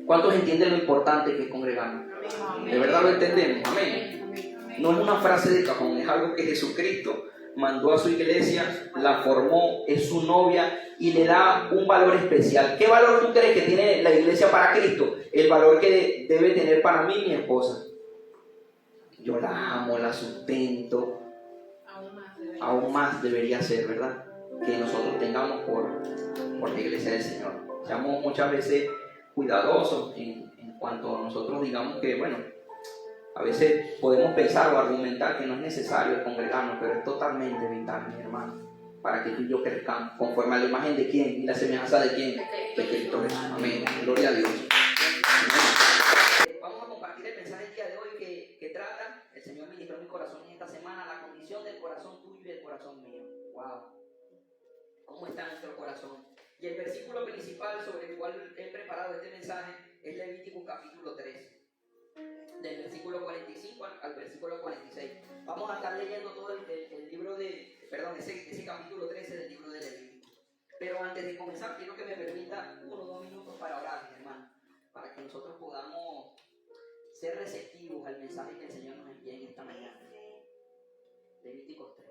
¿Cuántos entienden lo importante que es congregarnos? ¿De verdad lo entendemos? Amén. No es una frase de cajón, es algo que Jesucristo mandó a su iglesia, la formó, es su novia y le da un valor especial. ¿Qué valor tú crees que tiene la iglesia para Cristo? El valor que debe tener para mí mi esposa. Yo la amo, la sustento. Aún más debería ser, ¿verdad? Que nosotros tengamos por la iglesia del Señor. Seamos muchas veces cuidadosos en cuanto a nosotros digamos que, bueno, a veces podemos pensar o argumentar que no es necesario congregarnos, pero es totalmente vital, mi hermano, para que tú y yo crezcamos conforme a la imagen de quién y la semejanza de quién, de Cristo Jesús. Amén. Gloria a Dios. Vamos a compartir el mensaje el día de hoy que trata, el Señor ministró en mi corazón en esta semana, la condición del corazón tuyo y del corazón mío. Wow. ¿Cómo está nuestro corazón? Y el versículo principal sobre el cual he preparado este mensaje es Levítico capítulo 3. Del versículo 45 al versículo 46. Vamos a estar leyendo todo el libro de, perdón, ese capítulo 13 del libro de Levítico. Pero antes de comenzar, quiero que me permita 1 o 2 minutos para orar, mi hermano, para que nosotros podamos ser receptivos al mensaje que el Señor nos envía en esta mañana. Levítico 13.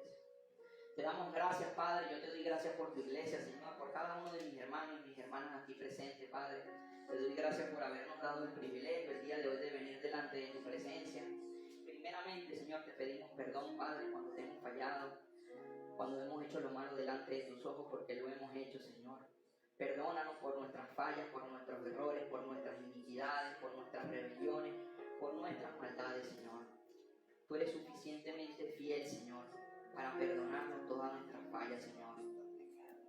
Te damos gracias, Padre. Yo te doy gracias por tu iglesia, Señor, por cada uno de mis hermanos y mis hermanas aquí presentes, Padre. Te doy gracias por habernos dado el privilegio el día de hoy de venir delante de tu presencia. Primeramente, Señor, te pedimos perdón, Padre, cuando te hemos fallado, cuando hemos hecho lo malo delante de tus ojos, porque lo hemos hecho, Señor. Perdónanos por nuestras fallas, por nuestros errores, por nuestras iniquidades, por nuestras rebeliones, por nuestras maldades, Señor. Tú eres suficientemente fiel, Señor, para perdonarnos todas nuestras fallas, Señor.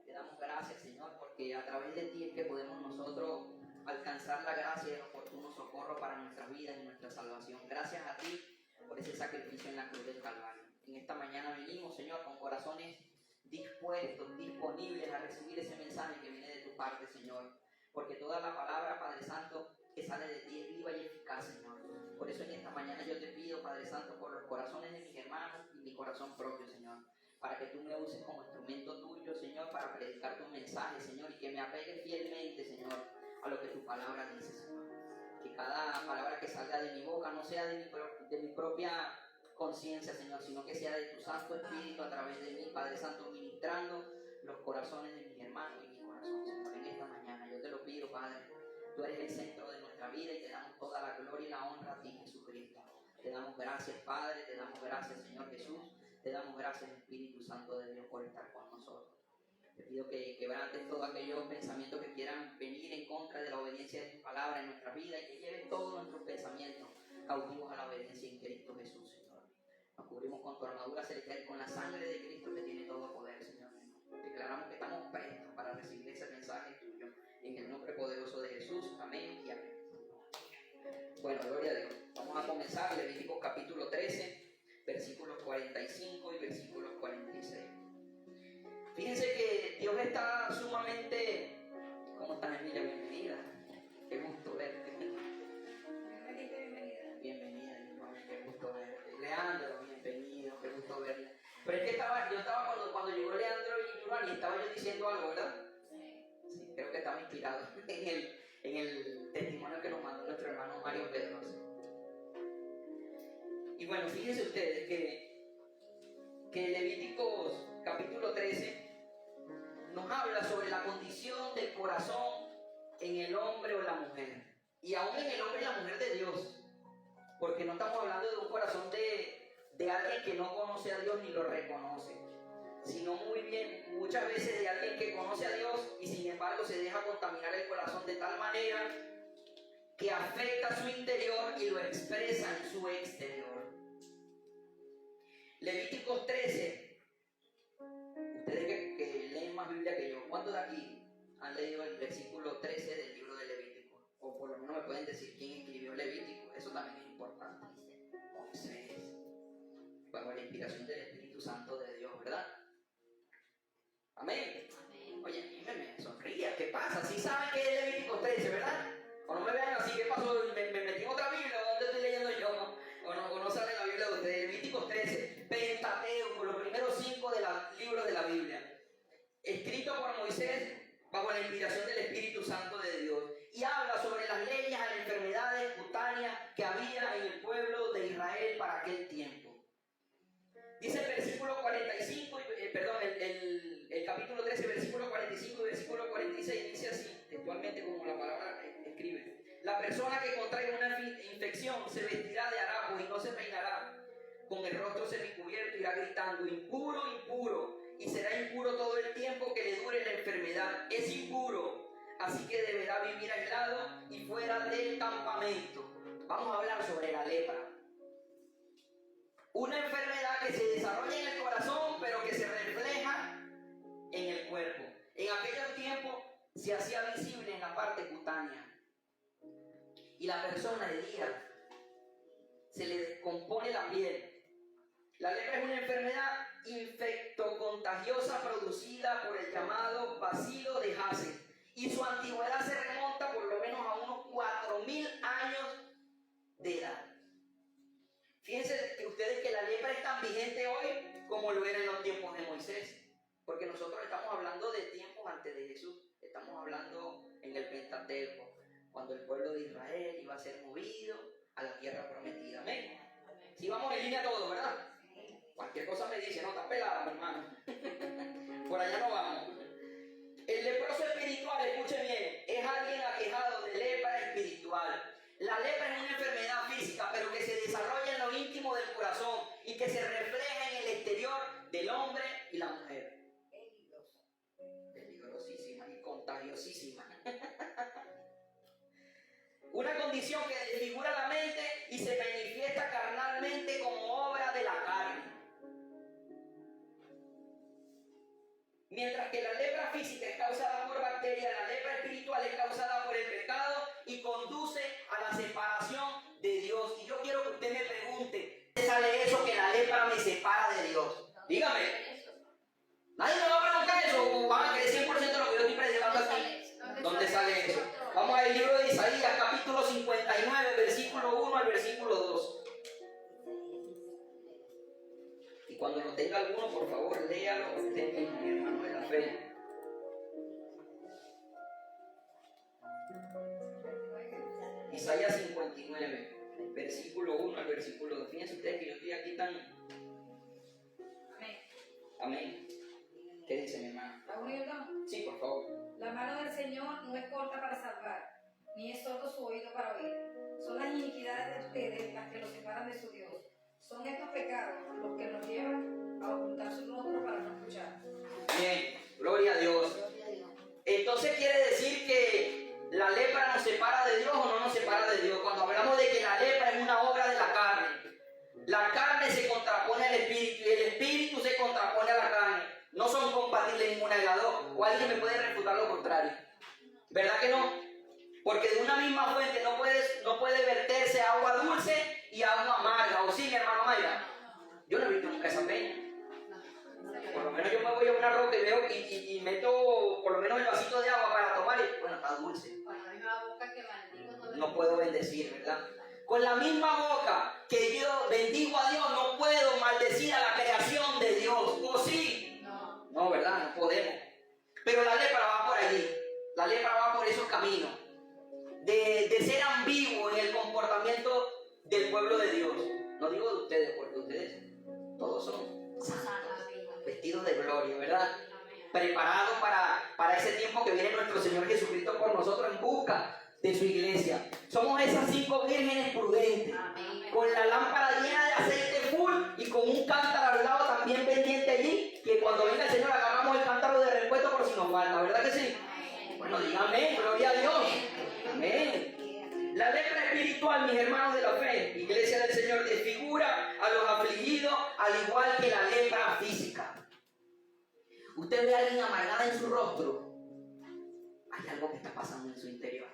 Te damos gracias, Señor, porque a través de ti es que podemos nosotros alcanzar la gracia y el oportuno socorro para nuestras vidas y nuestra salvación. Gracias a ti por ese sacrificio en la cruz del Calvario. En esta mañana venimos, Señor, con corazones dispuestos, disponibles a recibir ese mensaje que viene de tu parte, Señor. Porque toda la palabra, Padre Santo, que sale de ti es viva y eficaz, Señor. Por eso en esta mañana yo te pido, Padre Santo, por los corazones de mis hermanos y mi corazón propio, Señor, para que tú me uses como instrumento tuyo, Señor, para predicar tu mensaje, Señor, y que me apegue fielmente, Señor, a lo que tu palabra dice, Señor. Que cada palabra que salga de mi boca no sea de mi propia conciencia, Señor, sino que sea de tu Santo Espíritu a través de mí, Padre Santo, ministrando los corazones de mis hermanos y mi corazón, Señor, en esta mañana. Yo te lo pido, Padre. Tú eres el centro de nuestra vida y te damos toda la gloria y la honra a ti, Jesucristo. Te damos gracias, Padre, te damos gracias, Señor Jesús, te damos gracias, Espíritu Santo de Dios, por estar con nosotros. Te pido que quebrantes todos aquellos pensamientos que quieran venir en contra de la obediencia de tu palabra en nuestra vida y que lleves todos nuestros pensamientos cautivos a la obediencia en Cristo Jesús, Señor. Nos cubrimos con tu armadura celestial y con la sangre de Cristo que tiene todo poder, Señor. Declaramos que estamos prestos para recibir ese mensaje tuyo. En el nombre poderoso de Jesús, amén y amén. Bueno, gloria a Dios. Vamos a comenzar Levítico capítulo 13, versículos 45 y versículos 46. Fíjense que Dios está sumamente... ¿Cómo estás, Emilia? Bienvenida. Qué gusto verte. Bienvenida, hermano. Qué gusto verte. Leandro, bienvenido. Qué gusto verte. Pero es que yo estaba cuando llegó Leandro y Giovanni, estaba yo diciendo algo, ¿verdad? Sí, creo que estaba inspirado en el testimonio que nos mandó nuestro hermano Mario Pedro. Y bueno, fíjense ustedes que Levíticos capítulo 13 nos habla sobre la condición del corazón en el hombre o la mujer. Y aún en el hombre y la mujer de Dios. Porque no estamos hablando de un corazón de alguien que no conoce a Dios ni lo reconoce, sino muy bien, muchas veces de alguien que conoce a Dios y sin embargo se deja contaminar el corazón de tal manera que afecta su interior y lo expresa en su exterior. Levíticos 13. Ustedes que leen más Biblia que yo, ¿cuántos de aquí han leído el versículo 13 del libro de Levítico? O por lo menos me pueden decir quién escribió Levítico. Eso también es importante. Moisés, bajo la inspiración del Espíritu Santo de Dios, ¿verdad? Amén. Oye, me sonría. ¿Qué pasa? Si saben que es Levítico 13, ¿verdad? O no me vean así, ¿qué pasó? ¿Me metí en otra Biblia? ¿Dónde estoy leyendo yo? O no sale en la Biblia de ustedes. Levítico 13, Pentateuco, los primeros 5 libros de la Biblia. Escrito por Moisés bajo la inspiración del Espíritu Santo de Dios. y habla sobre las leyes a las enfermedades cutáneas que había en el pueblo de Israel para aquel tiempo. Dice el versículo 45, el capítulo 13, versículo 45 y versículo 46, dice así, textualmente como la palabra escribe. La persona que contraiga una infección se vestirá de harapos y no se peinará, con el rostro semicubierto irá gritando, impuro, impuro, y será impuro todo el tiempo que le dure la enfermedad. Es impuro, así que deberá vivir aislado y fuera del campamento. Vamos a hablar sobre la lepra. Una enfermedad que se desarrolla en el corazón, pero que se refleja en el cuerpo. En aquellos tiempos se hacía visible en la parte cutánea. Y la persona de día se le descompone la piel. La lepra es una enfermedad infectocontagiosa producida por el llamado bacilo de Hase. Y su antigüedad se remonta por lo menos a unos 4.000 años de edad. Fíjense que ustedes que la lepra es tan vigente hoy como lo era en los tiempos de Moisés. Porque nosotros estamos hablando de tiempos antes de Jesús. Estamos hablando en el Pentateuco, cuando el pueblo de Israel iba a ser movido a la tierra prometida. Amén. Si vamos en línea todos, ¿verdad? Cualquier cosa me dice, no, está pelada, mi hermano. Por allá no vamos. El leproso espiritual, escuche bien, es alguien aquejado de lepra espiritual. La lepra es una enfermedad física, pero que se desarrolla en lo íntimo del corazón y que se refleja en el exterior del hombre y la mujer. Peligrosísima y contagiosísima. Una condición que desfigura la mente y se manifiesta carnalmente como obra de la carne. Mientras que la lepra física es causada por bacterias, la lepra espiritual es causada por el pecado y conduce a la separación de Dios. Y yo quiero que usted me pregunte, ¿dónde sale eso que la lepra me separa de Dios? Dígame. Nadie me va a preguntar eso, o van a creer 100% de lo que yo estoy predicando aquí. ¿Dónde sale eso? Vamos al libro de Isaías, capítulo 59, versículo 1 al versículo 2. Y cuando lo tenga alguno, por favor, léalo, usted mismo, mi hermano de la fe. Isaías 59, versículo 1 al versículo 2. Fíjense ustedes que yo estoy aquí tan... Amén. Amén. ¿Qué dice mi hermano? ¿Está unido? Sí, por favor. La mano del Señor no es corta para salvar, ni es sordo su oído para oír. Son las iniquidades de ustedes las que los separan de su Dios. Son estos pecados los que nos llevan a ocultar su rostro para no escuchar. Bien, gloria a Dios. Entonces quiere decir que la lepra nos separa de Dios o no nos separa de Dios. Cuando hablamos de que la lepra es una obra de la carne se contrapone al espíritu y el espíritu se contrapone a la carne. No son compatibles ninguna de las dos. O alguien me puede refutar lo contrario. ¿Verdad que no? Porque de una misma fuente no puede verterse agua dulce y agua amarga. ¿O sí, mi hermano Mayra? Yo no he visto nunca esa peña. Por lo menos yo me voy a una roca y veo y meto por lo menos el vasito de agua para tomar y bueno, está dulce. No puedo bendecir, ¿verdad? Con la misma boca que yo bendigo a Dios, no puedo maldecir a la creación de Dios. ¿O sí? No, ¿verdad? No podemos. Pero la lepra va por allí. La lepra va por esos caminos. De ser ambiguo en el comportamiento del pueblo de Dios. No digo de ustedes, porque ustedes todos son santos, vestidos de gloria, ¿verdad? Preparados para ese tiempo que viene nuestro Señor Jesucristo por nosotros en busca de su iglesia. Somos esas 5 vírgenes prudentes, con la lámpara llena de aceite full y con un cántaro al lado también pendiente allí, que cuando venga el Señor agarramos el cántaro de repuesto por si nos falta, ¿verdad que sí? Bueno, dígame, gloria a Dios. Amén. La lepra espiritual, mis hermanos de la fe, iglesia del Señor, desfigura a los afligidos al igual que la lepra física. Usted ve a alguien amargada en su rostro, hay algo que está pasando en su interior,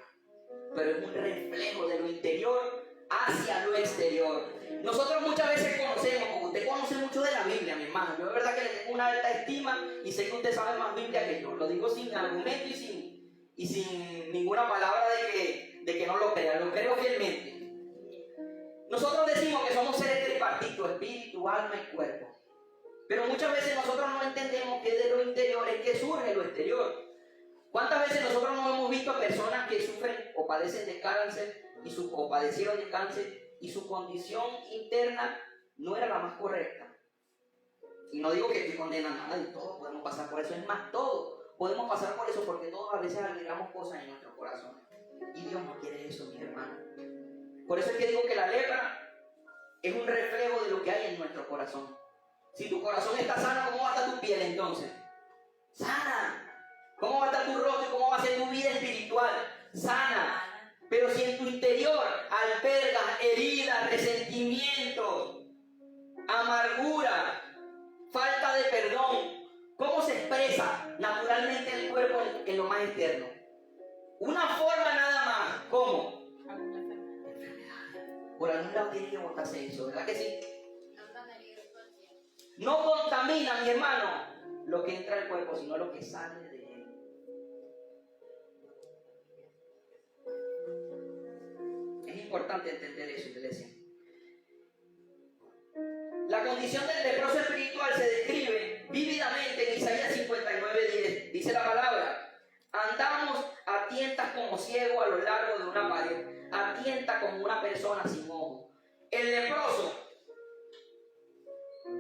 pero es un reflejo de lo interior hacia lo exterior. Nosotros muchas veces conocemos, como usted conoce mucho de la Biblia, mi hermano, yo de verdad que le tengo una alta estima y sé que usted sabe más Biblia que yo, lo digo sin argumento y sin ninguna palabra de que no lo crea, lo creo fielmente. Nosotros decimos que somos seres tripartitos, espíritu, alma y cuerpo. Pero muchas veces nosotros no entendemos que de lo interior es que surge lo exterior. ¿Cuántas veces nosotros no hemos visto a personas que sufren o padecen de cáncer o padecieron de cáncer y su condición interna no era la más correcta? Y no digo que estoy condenando a nadie, todos podemos pasar por eso. Es más, todos podemos pasar por eso porque todos a veces albergamos cosas en nuestro corazón. Y Dios no quiere eso, mis hermanos. Por eso es que digo que la lepra es un reflejo de lo que hay en nuestro corazón. Si tu corazón está sano, ¿cómo va a estar tu piel entonces? Sana. ¿Cómo va a estar tu rostro y cómo va a ser tu vida espiritual? Sana. Pero si en tu interior albergas heridas, resentimientos, amargura, falta de perdón, ¿cómo se expresa naturalmente el cuerpo en lo más externo? Una forma nada más. ¿Cómo? Por algún lado tiene que botarse eso, ¿verdad que sí? No contamina, mi hermano, lo que entra al cuerpo, sino lo que sale de él. Es importante entender eso, iglesia. La condición del leproso espiritual se describe vívidamente en Isaías 59:10. Dice la palabra: andamos a tientas como ciegos a lo largo de una pared, a tientas como una persona sin ojo. El leproso,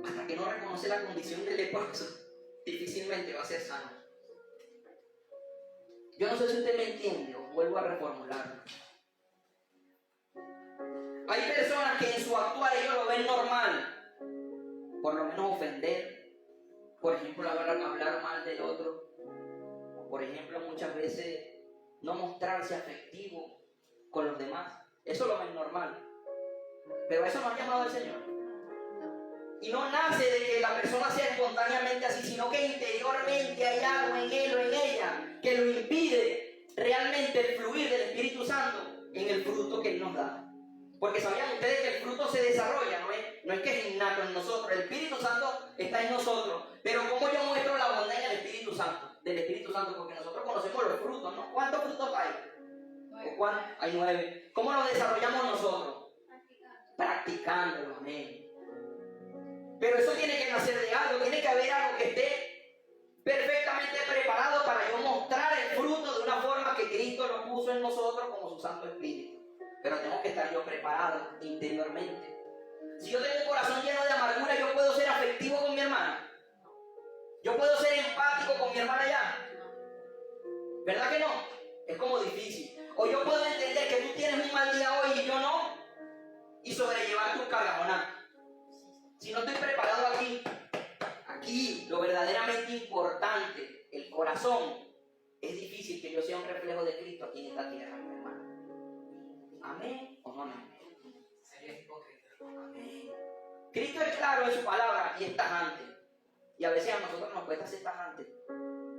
hasta que no reconoce la condición del leproso, difícilmente va a ser sano. Yo no sé si usted me entiende, o vuelvo a reformularlo. Hay personas que en su actuar ellos lo ven normal, por lo menos ofender, por ejemplo hablar mal del otro, por ejemplo muchas veces no mostrarse afectivo con los demás. Eso lo ven normal, pero eso no ha llamado al Señor. Y no nace de que la persona sea espontáneamente así, sino que interiormente hay algo en él o en ella que lo impide realmente el fluir del Espíritu Santo en el fruto que Él nos da. Porque sabían ustedes que el fruto se desarrolla, no es que es innato en nosotros. El Espíritu Santo está en nosotros. Pero ¿cómo yo muestro la bondad en el Espíritu Santo? Del Espíritu Santo, porque nosotros conocemos los frutos, ¿no? ¿Cuántos frutos hay? Hay 9. ¿Cómo los desarrollamos nosotros? Practicándolo, amén. Pero eso tiene que nacer de algo, tiene que haber algo que esté perfectamente preparado para yo mostrar el fruto de una forma que Cristo lo puso en nosotros como su Santo Espíritu. Pero tengo que estar yo preparado interiormente. Si yo tengo un corazón lleno de amargura, ¿yo puedo ser afectivo con mi hermana? ¿Yo puedo ser empático con mi hermana ya? ¿Verdad que no? Es como difícil. O yo puedo entender que tú tienes un mal día hoy y yo no, y sobrellevar tu carga, ¿o no? Si no estoy preparado aquí lo verdaderamente importante, el corazón, es difícil que yo sea un reflejo de Cristo aquí en esta tierra, mi hermano. ¿Amén o no amén? Sería hipócrita. Amén. Cristo es claro en su palabra y es tajante. Y a veces a nosotros nos cuesta ser tajante.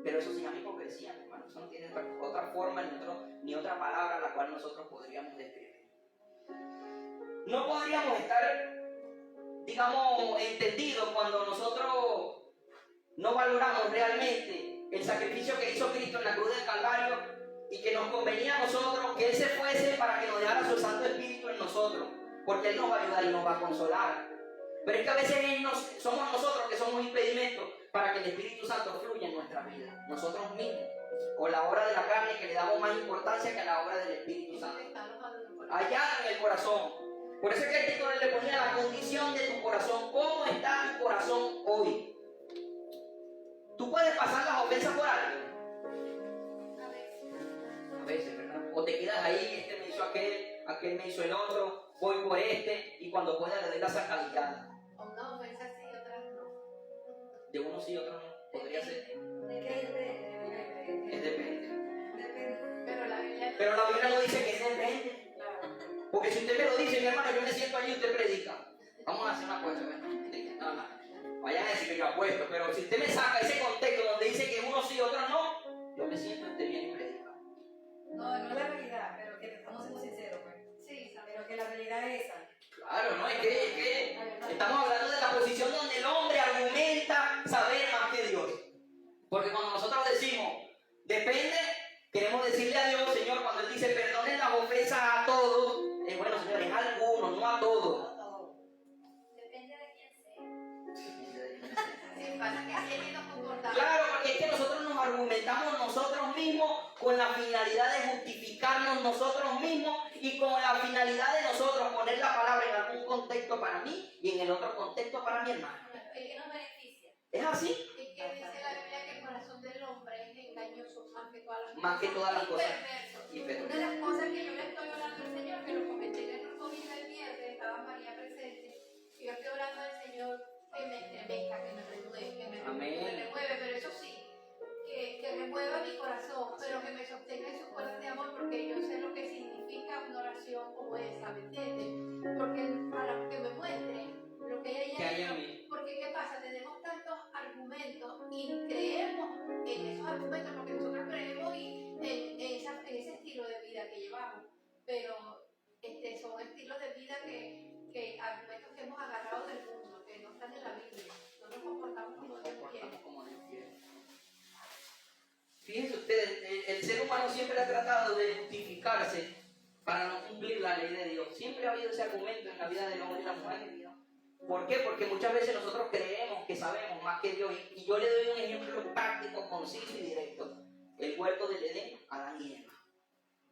Pero eso se llama hipocresía, mi hermano. Eso no tiene otra forma ni otra palabra a la cual nosotros podríamos describir. No podríamos estar, digamos, entendidos cuando nosotros no valoramos realmente el sacrificio que hizo Cristo en la cruz del Calvario y que nos convenía a nosotros que Él se fuese para que nos dejara su Santo Espíritu en nosotros, porque Él nos va a ayudar y nos va a consolar. Pero es que a veces somos nosotros que somos impedimentos para que el Espíritu Santo fluya en nuestra vida, nosotros mismos, con la obra de la carne que le damos más importancia que a la obra del Espíritu Santo. Allá en el corazón. Por eso es que el título le ponía la condición de tu corazón. ¿Cómo está tu corazón hoy? ¿Tú puedes pasar las ofensas por algo? A veces, ¿verdad? O te quedas ahí, este me hizo aquel me hizo el otro, voy por este, y cuando pueda le doy la sacadillada. Una ofensa sí, otra no. De uno sí, otro no. Podría ser. Es depende. Pero la Biblia no dice que es depende. Porque si usted me lo dice, mi hermano, yo me siento allí y usted predica. Vamos a hacer una apuesta, ¿verdad? No. Vayan a decir que yo apuesto, pero si usted me saca ese contexto donde dice que uno sí, otro no, yo me siento usted bien y predica. No es la realidad, pero que estamos siendo sinceros, pues. Sí, pero que la realidad es esa. Claro, no, es que estamos hablando de la posición donde el hombre argumenta saber más que Dios. Porque cuando nosotros decimos, depende, queremos decirle a Dios, Señor, cuando Él dice, perdonen las ofensas a todos, bueno, Señor, es a algunos, no a todos. Depende de quién sea. Sí, pasa que así es que nos comportamos. Claro, porque es que nosotros nos argumentamos nosotros nosotros mismos con la finalidad de justificarnos nosotros mismos y con la finalidad de nosotros poner la palabra en algún contexto para mí y en el otro contexto para mi hermano. El que nos beneficia. ¿Es así? Es que dice la Biblia que el corazón del hombre es engañoso Más que todas las cosas. Y perverso. Una de las cosas que yo le estoy orando al Señor, que lo comenté en el COVID del viernes, estaba María presente, y yo estoy orando al Señor que me estremezca, que me renueve, pero eso sí, que remueva mi corazón, pero que me sostenga en sus cuerdas de amor, porque yo sé lo que significa una oración como esa, ¿me entiendes? Porque para que me muestre lo que ella hay en mí. Porque ¿qué pasa? Tenemos tantos argumentos y creemos en esos argumentos porque nosotros creemos en ese estilo de vida que llevamos, pero son estilos de vida que argumentos que hemos agarrado del mundo, que no están en la Biblia. No nos comportamos como Dios quiere. Fíjense ustedes, el ser humano siempre ha tratado de justificarse para no cumplir la ley de Dios. Siempre ha habido ese argumento en la vida del hombre y la mujer. ¿Por qué? Porque muchas veces nosotros creemos que sabemos más que Dios. Y yo le doy un ejemplo práctico, conciso y directo. El huerto del Edén, Adán y Eva.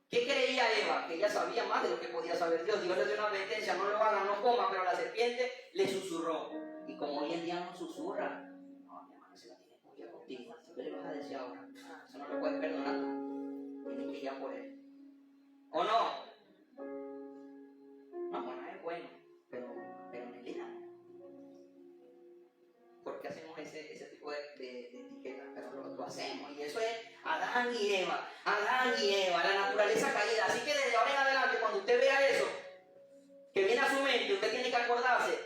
¿Qué creía Eva? Que ella sabía más de lo que podía saber Dios. Dios le dio una advertencia, no lo hagan, no coman, pero la serpiente le susurró. Y como hoy en día no susurra, no, mi hermano se la tiene que ir contigo. ¿Qué le vas a decir ahora? Eso no lo puedes perdonar. Tienes que ir a por él. ¿O no? No, bueno, es bueno, pero Melina no. ¿Por qué hacemos ese tipo de etiquetas? Pero lo hacemos, y eso es Adán y Eva, la naturaleza caída. Así que desde ahora en adelante, cuando usted vea eso que viene a su mente, usted tiene que acordarse: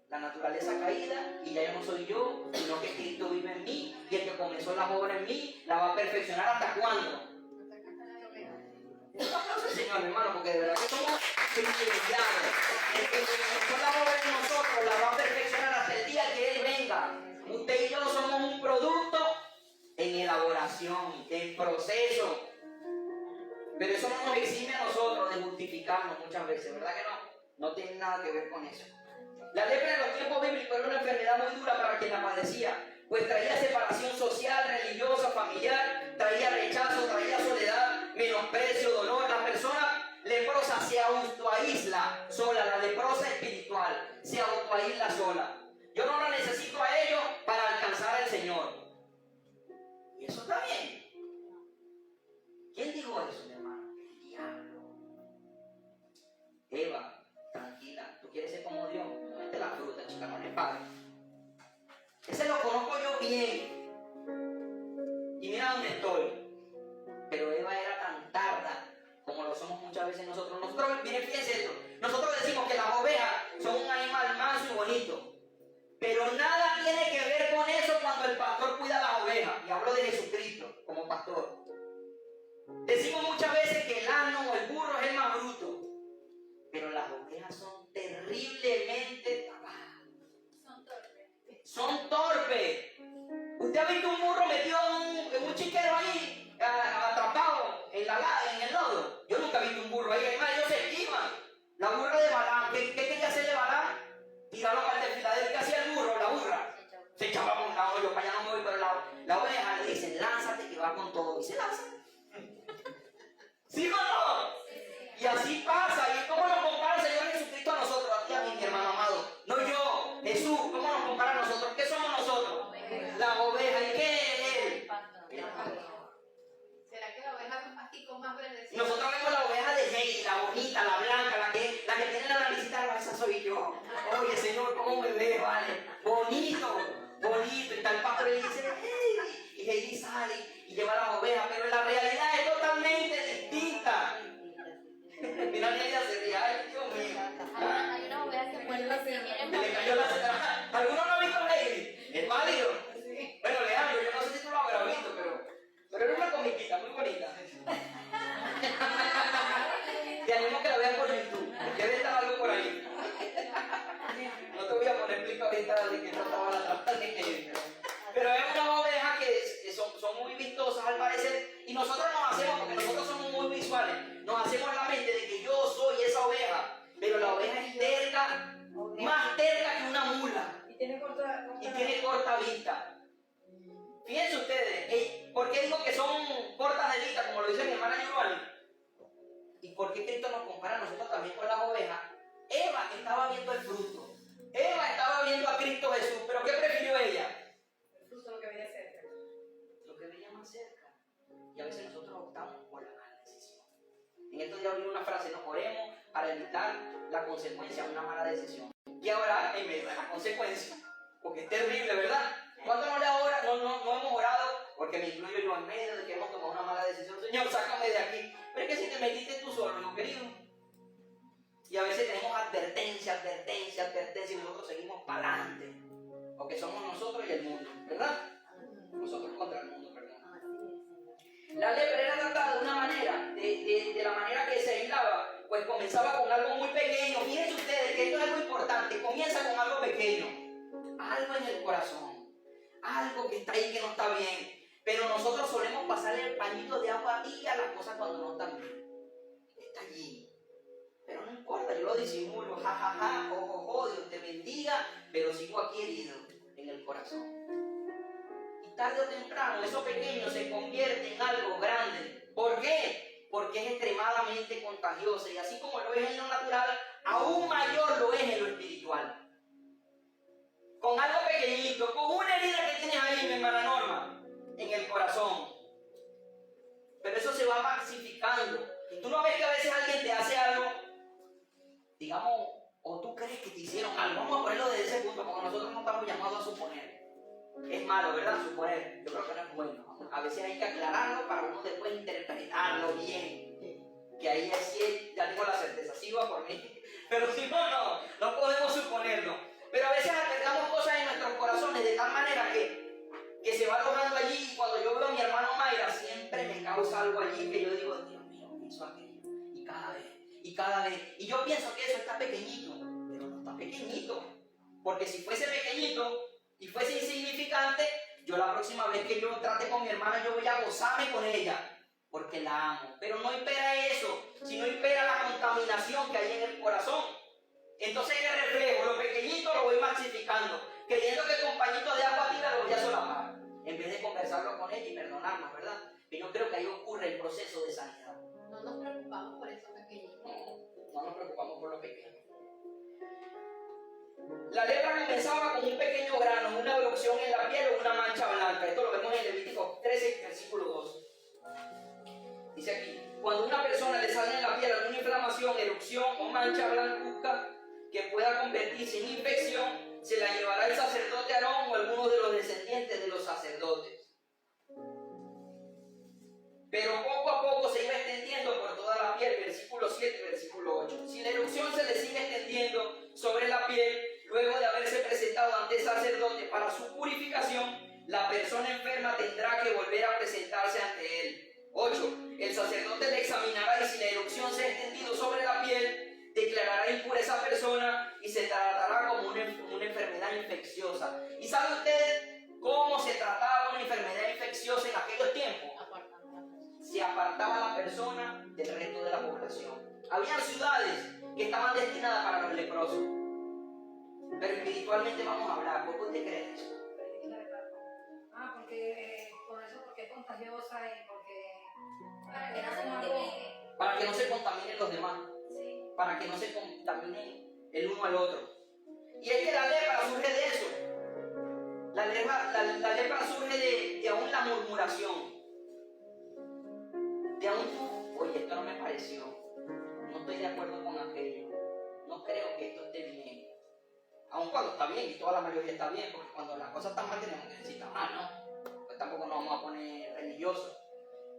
la naturaleza caída, y ya no soy yo, sino que Cristo vive en mí, y el que comenzó la obra en mí la va a perfeccionar. ¿Hasta cuándo? Señor, hermano, porque de verdad que somos privilegiados. El que comenzó la obra en nosotros la va a perfeccionar hasta el día que Él venga. Usted y yo somos un producto en elaboración, en proceso. Pero eso no nos exime a nosotros de justificarnos muchas veces, ¿verdad que no? No tiene nada que ver con eso. La lepra en los tiempos bíblicos era una enfermedad muy dura para quien la padecía, pues traía separación social, religiosa, familiar, traía rechazo, traía soledad, menosprecio, dolor. La persona leprosa se autoaísla sola, la leprosa espiritual se autoaísla sola. Yo no lo necesito a ellos para alcanzar al Señor. Y eso está bien. ¿Quién dijo eso, mi hermano? El diablo. Eva, tranquila, tú quieres ser como Dios, no mete la fruta, chica, no le pagues. Ese lo conozco yo bien. Y mira dónde estoy. Pero Eva era tan tarda como lo somos muchas veces nosotros. Miren, fíjense esto. Nosotros decimos que las ovejas son un animal manso y bonito. Pero nada tiene que ver con eso cuando el pastor cuida a las ovejas. Y hablo de Jesucristo como pastor. Decimos muchas veces que el asno o el burro es el más bruto. Pero las ovejas son terriblemente trabajadas. Son torpes. ¿Usted ha visto un burro metido en un chiquero ahí, atrapado en el lodo? Yo nunca he visto un burro ahí. Además, ellos se esquivan. La burra de Balaam, ¿qué quería hacerle Balaam? Tirarlo para el desfiladero. ¿Qué hacía el burro, la burra? Se echaba por un lado, yo para allá no me voy por el lado. La oveja le dice: lánzate que va con todo. Y se lanza. ¿Sí o no? Y así pasa. ¿Y cómo nos compara el Señor Jesucristo a nosotros? A ti, a mí, mi hermano amado. No yo, Jesús. ¿Cómo nos compara a nosotros? ¿Qué somos nosotros? La oveja. ¿Y qué es Él? ¿Será que la oveja con pasticos más verdes? Nosotros vemos la oveja de Heidi, la bonita, la blanca, la que tiene la naricita, esa soy yo. Oye, Señor, ¿cómo me ves? Vale. Bonito. Y tal el pastor le dice: hey. Y Heidi sale y lleva las ovejas, pero la realidad es totalmente distinta. Mira, ella se ríe: ay, Dios mío. Hay una oveja que muerde así, miren. Le cayó la cena. ¿Alguno no ha visto a Heidi? Es válido. Bueno, Leandro, yo no sé si tú lo habrás visto, pero era una comiquita muy bonita. Te animo que la veas por YouTube. Debe estar algo por ahí. No te voy a poner explica ahorita de qué trataba la trata de Heidi. Pero es una oveja que son muy vistosas al parecer. Y nosotros nos hacemos, porque nosotros somos muy visuales, nos hacemos la mente de que yo soy esa oveja. Pero la oveja es terca, más terca que una mula. Y tiene corta vista. Fíjense ustedes, ¿por qué digo compara a nosotros también con las ovejas, Eva estaba viendo el fruto. Eva estaba viendo a Cristo Jesús, pero ¿qué prefirió ella? El fruto lo que veía cerca. Lo que veía más cerca. Y a veces nosotros optamos por la mala decisión. En estos días oí una frase, nos oremos para evitar la consecuencia de una mala decisión. Y ahora en medio de la consecuencia, porque es terrible, ¿verdad? ¿Cuánto no hemos orado? Porque me incluyo yo en medio de que hemos tomado una mala decisión. Señor, sácame de aquí. Pero es que si te metiste tú solo, ¿no, querido? Y a veces tenemos advertencia, y nosotros seguimos para adelante. Porque somos nosotros y el mundo, ¿verdad? Nosotros contra el mundo, perdón. La lepra era tratada de una manera, de la manera que se aislaba, pues comenzaba con algo muy pequeño. Fíjense ustedes que esto es algo importante. Comienza con algo pequeño. Algo en el corazón. Algo que está ahí que no está bien. Pero nosotros solemos pasarle el pañito de agua y a las cosas cuando no están bien. Está allí. Pero no importa, yo lo disimulo, jajaja, jojojo, Dios te bendiga, pero sigo aquí herido en el corazón. Y tarde o temprano, eso pequeño se convierte en algo grande. ¿Por qué? Porque es extremadamente contagioso. Y así como lo es en lo natural, aún mayor lo es en lo espiritual. Con algo pequeñito, con una herida que tienes ahí, mi hermana Norma, en el corazón. Pero eso se va maxificando. Tú no ves que a veces alguien te hace algo, digamos, o tú crees que te hicieron algo. Vamos a ponerlo desde ese punto, porque nosotros no estamos llamados a suponer. Es malo, ¿verdad? Suponer. Yo creo que no es bueno. A veces hay que aclararlo para uno después interpretarlo bien. Que ahí sí, ya tengo la certeza, sí va por mí. Pero si no podemos suponerlo. Pero a veces albergamos cosas en nuestros corazones de tal manera que se va alojando allí. Y cuando yo veo a mi hermano Mayra, siempre me causa algo allí que yo digo, Dios mío, hizo aquello. Y cada vez. Y yo pienso que eso está pequeñito, pero no está pequeñito. Porque si fuese pequeñito y fuese insignificante, yo la próxima vez que yo trate con mi hermana, yo voy a gozarme con ella, porque la amo. Pero no impera eso, sino impera la contaminación que hay en el corazón. Entonces el reflejo, lo pequeñito lo voy maxificando, creyendo que con pañito de agua tibia lo voy a solapar, en vez de conversarlo con ella y perdonarnos, ¿verdad? Y yo creo que ahí ocurre el proceso de sanidad. No nos preocupamos por eso pequeñito. No nos preocupamos por lo pequeño. La lepra comenzaba con un pequeño grano, una erupción en la piel o una mancha blanca. Esto lo vemos en Levítico 13, versículo 2. Dice aquí, cuando a una persona le sale en la piel alguna inflamación, erupción o mancha blancuzca que pueda convertirse en infección, se la llevará el sacerdote Aarón o alguno de los descendientes de los sacerdotes. Pero poco a poco se iba extendiendo por toda la piel, versículo 7 y versículo 8. Si la erupción se le sigue extendiendo sobre la piel, luego de haberse presentado ante el sacerdote para su purificación, la persona enferma tendrá que volver a presentarse ante él. 8. El sacerdote le examinará y si la erupción se ha extendido sobre la piel, declarará impura esa persona y se tratará como una enfermedad infecciosa. ¿Y sabe usted cómo se trataba una enfermedad infecciosa en aquellos tiempos? Se apartaba la persona del resto de la población. Había ciudades que estaban destinadas para los leprosos. Pero espiritualmente vamos a hablar. ¿Por qué usted cree eso? Porque es contagiosa y porque... Para que no se multiplique. Para que no se contaminen los demás. Sí. Para que no se contaminen el uno al otro. Y es que la lepra surge de eso. La lepra surge de aún la murmuración. De aún tú, oye, esto no me pareció. No estoy de acuerdo con aquello. No creo que esto esté bien. Aun cuando está bien, y toda la mayoría está bien, porque cuando las cosas están mal tenemos que decir, ¿no? Pues tampoco nos vamos a poner religiosos.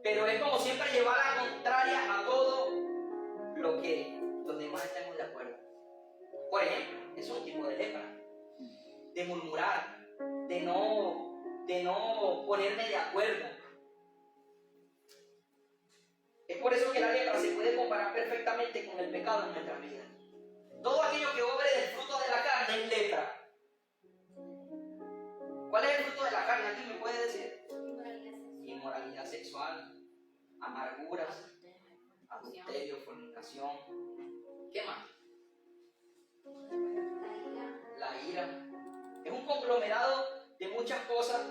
Pero es como siempre llevar a contraria a todo lo que los demás estemos de acuerdo. Por ejemplo, es un tipo de lepra. De murmurar, de no ponerme de acuerdo. Es por eso que la lepra se puede comparar perfectamente con el pecado en nuestra vida. Todo aquello que obre del fruto de la carne es lepra. ¿Cuál es el fruto de la carne? ¿Alguien me puede decir? Inmoralidad sexual, amarguras, adulterio, fornicación. ¿Qué más? La ira. Es un conglomerado de muchas cosas,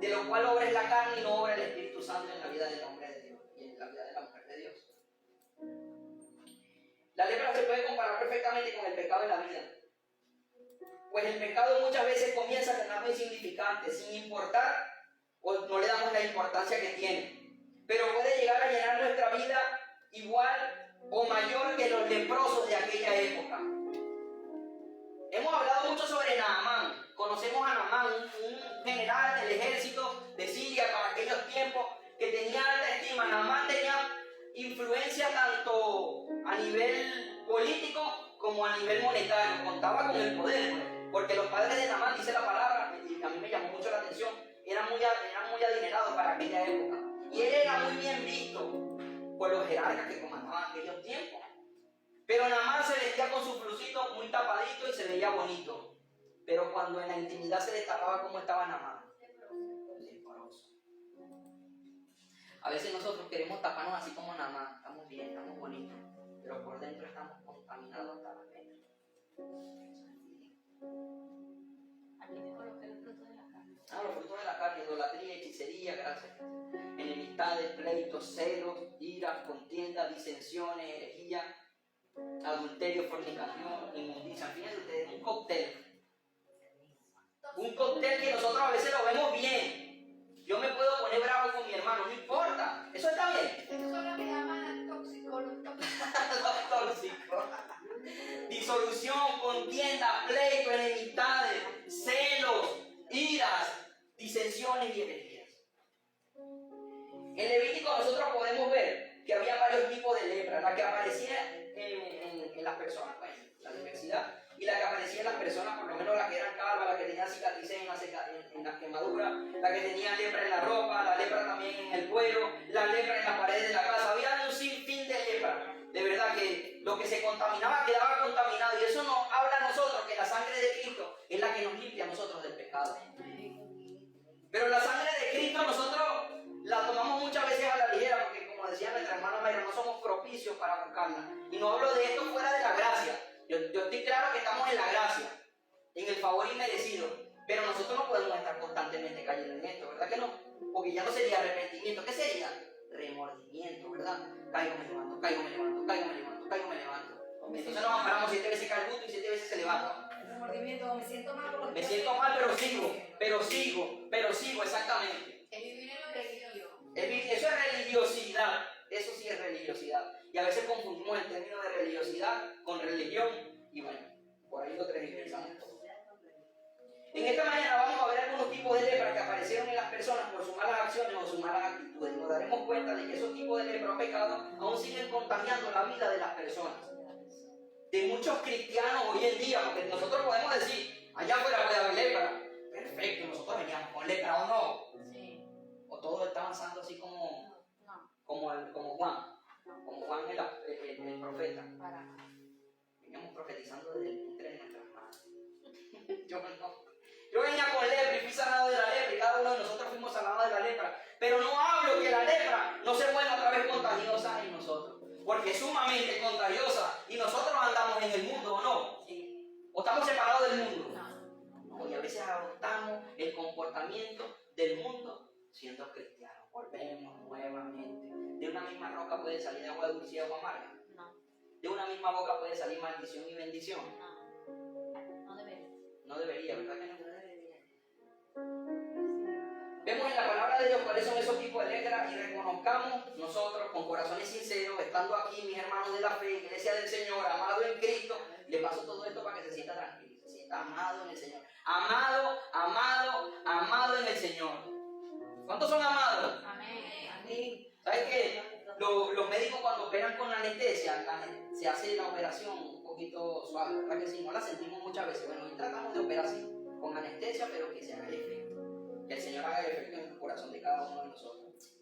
de lo cual obra la carne y no obra el Espíritu Santo en la vida del hombre de Dios y en la vida de la mujer de Dios. La lepra se puede comparar perfectamente con el pecado en la vida. Pues el pecado muchas veces comienza con algo insignificante, sin importar, o no le damos la importancia que tiene. Pero puede llegar a llenar nuestra vida igual o mayor que los leprosos de aquella época. Hemos hablado mucho sobre Naamán. Conocemos a Naamán, un general del ejército de Siria para aquellos tiempos que tenía alta estima. Naamán tenía influencia tanto a nivel político como a nivel monetario. Contaba con el poder, porque los padres de Naamán, dice la palabra, y a mí me llamó mucho la atención, eran muy adinerados para aquella época. Y él era muy bien visto por los jerarcas que comandaban aquellos tiempos. Pero Naamán se vestía con su blusito muy tapadito y se veía bonito. Pero cuando en la intimidad se destapaba, ¿cómo estaba Naamán? Leproso. A veces nosotros queremos taparnos así como Naamán. Estamos bien, estamos bonitos, pero por dentro estamos contaminados hasta la mente. Aquí me coloqué los frutos de la carne. Los frutos de la carne: idolatría, hechicería, gracias, enemistades, pleitos, celos, iras, contiendas, disensiones, herejía, adulterio, fornicación, inmundicia. Fíjense ustedes, un cóctel. Un cóctel que nosotros a veces lo vemos bien. Yo me puedo poner bravo con mi hermano, no importa. Eso está bien. Eso solo me llaman tóxico, los tóxicos. Los tóxicos. Disolución, contienda, pleito, enemistades, celos, iras, disensiones y herejías. En Levítico nosotros podemos ver que había varios tipos de lepra. La que aparecía en las personas, pues, la diversidad, y la que aparecía en las personas, por lo menos la que eran calvas, la que tenía cicatrices en las quemaduras, la que tenía lepra en la ropa, la lepra también en el cuero, la lepra en las paredes de la casa. Había un sinfín de lepra. De verdad que lo que se contaminaba quedaba contaminado, y eso nos habla a nosotros que la sangre de Cristo es la que nos limpia a nosotros del pecado. Pero la sangre de Cristo nosotros la tomamos muchas veces a la ligera, porque como decía nuestra hermana Mayra, no somos propicios para buscarla. Y no hablo de esto fuera de la gracia. Yo estoy claro que estamos en la gracia, en el favor inmerecido, pero nosotros no podemos estar constantemente cayendo en esto, ¿verdad que no? Porque ya no sería arrepentimiento. ¿Qué sería? Remordimiento, ¿verdad? Caigo, me levanto, caigo, me levanto, caigo, me levanto, caigo, me levanto. Entonces nos amparamos 7 veces cae el busto y 7 veces se levanta. El remordimiento, me siento mal por lo que Me siento mal, pero sigo, exactamente. Es vivir en lo religioso. Eso es religiosidad, eso sí es religiosidad. Y a veces confundimos el término de religiosidad con religión, y bueno, por ahí lo tergiversamos todo. En esta mañana vamos a ver algunos tipos de lepra que aparecieron en las personas por sus malas acciones o sus malas actitudes. Nos daremos cuenta de que esos tipos de lepra o pecados aún siguen contagiando la vida de las personas. De muchos cristianos hoy en día, porque nosotros podemos decir, allá afuera puede haber lepra. Perfecto, nosotros veníamos con lepra o no. Sí. O todo está avanzando así como Juan. Como Juan el profeta. Veníamos profetizando desde el vientre de nuestras madres. Yo venía con lepra y fui sanado de la lepra, y cada uno de nosotros fuimos sanados de la lepra. Pero no hablo que la lepra no se vuelva otra vez contagiosa en nosotros, porque es sumamente contagiosa, y nosotros andamos en el mundo, ¿o no? ¿O estamos separados del mundo? No, y a veces adoptamos el comportamiento del mundo siendo cristianos. Volvemos nuevamente. De una misma roca puede salir agua dulce y agua amarga. No. De una misma boca puede salir maldición y bendición. No debería. No debería, ¿verdad que no? No debería. Vemos en la palabra de Dios cuáles son esos tipos de lepra, y reconozcamos nosotros con corazones sinceros, estando aquí, mis hermanos de la fe, iglesia del Señor, amado en Cristo. Le paso todo esto para que se sienta tranquilo, se sienta amado en el Señor. Amado, amado, amado en el Señor. ¿Cuántos son amados? Amén. ¿Sabes qué? Los médicos cuando operan con anestesia, se hace la operación un poquito suave, ¿verdad que sí? No la sentimos muchas veces. Bueno, y tratamos de operar así, con anestesia, pero que se haga el efecto. Que el Señor haga el efecto en el corazón de cada uno de nosotros.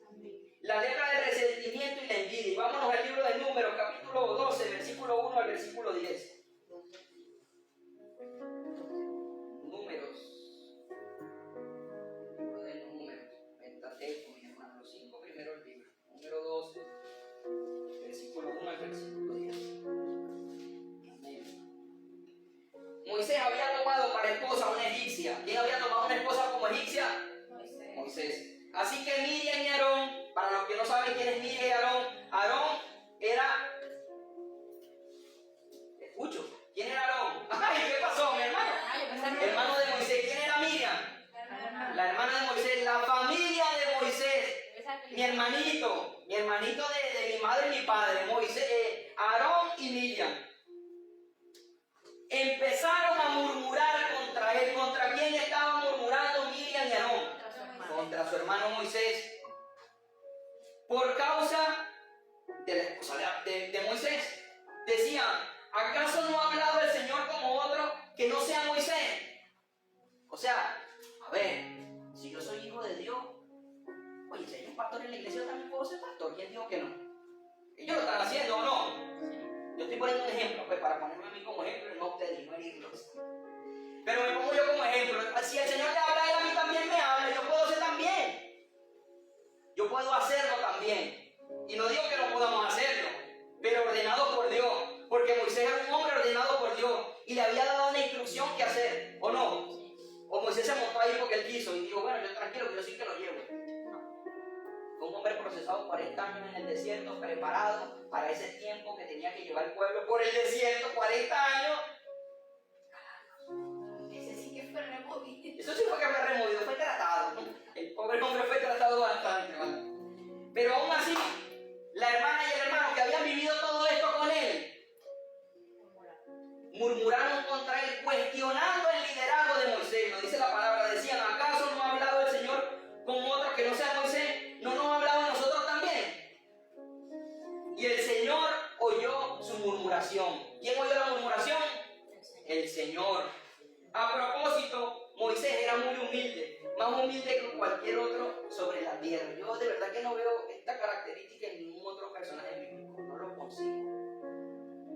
La lepra del resentimiento y la envidia. Y vámonos al libro de Números, capítulo 12, versículo 1 al versículo 10. Moisés había tomado para esposa a una egipcia. ¿Quién había tomado una esposa como egipcia? Moisés. Así que Miriam y Aarón, para los que no saben quién es Miriam y Aarón, Aarón era escucho. ¿Quién era Aarón? Ay, ¿qué pasó, mi hermano? Hermano de Moisés. ¿Quién era Miriam? La hermana de Moisés, la familia de Moisés. Mi hermanito de mi madre y mi padre, Moisés, Aarón y Miriam. Empezaron a murmurar contra él. ¿Contra quién estaban murmurando Miriam y Aarón? Contra su hermano Moisés. Por causa de la esposa de Moisés. Decían, ¿acaso no ha hablado el Señor como otro que no sea Moisés? O sea, a ver, si yo soy hijo de Dios, oye, si hay un pastor en la iglesia, yo también puedo ser pastor. ¿Quién dijo que no? Ellos lo están haciendo o no. Yo estoy poniendo un ejemplo, pues para ponerme a mí como ejemplo, no a ustedes, y no herirlos. Pero me pongo yo como ejemplo. Si el Señor le habla a él, a mí también me habla, yo puedo ser también. Yo puedo hacerlo también. Y no digo que no podamos hacerlo, pero ordenado por Dios. Porque Moisés era un hombre ordenado por Dios y le había dado una instrucción que hacer, ¿o no? O Moisés se montó ahí porque él quiso y dijo, bueno, yo tranquilo, que yo sí que lo llevo. Fue un hombre procesado 40 años en el desierto, preparado para ese tiempo que tenía que llevar el pueblo por el desierto, 40 años. Ese sí que fue removido. Eso sí fue que fue removido, fue tratado. El pobre hombre fue tratado bastante, hermano. Pero aún así, la hermana y el hermano que habían vivido todo esto con él, murmuraron contra él, cuestionando el liderazgo de Moisés. Lo dice la palabra, decían, ¿acaso no ha hablado el Señor con otro que no sea Moisés? ¿No nos ha hablado a nosotros también? Y el Señor oyó su murmuración. ¿Quién oyó la murmuración? El Señor. A propósito, Moisés era muy humilde, más humilde que cualquier otro sobre la tierra. Yo de verdad que no veo esta característica en ningún otro personaje bíblico, no lo consigo.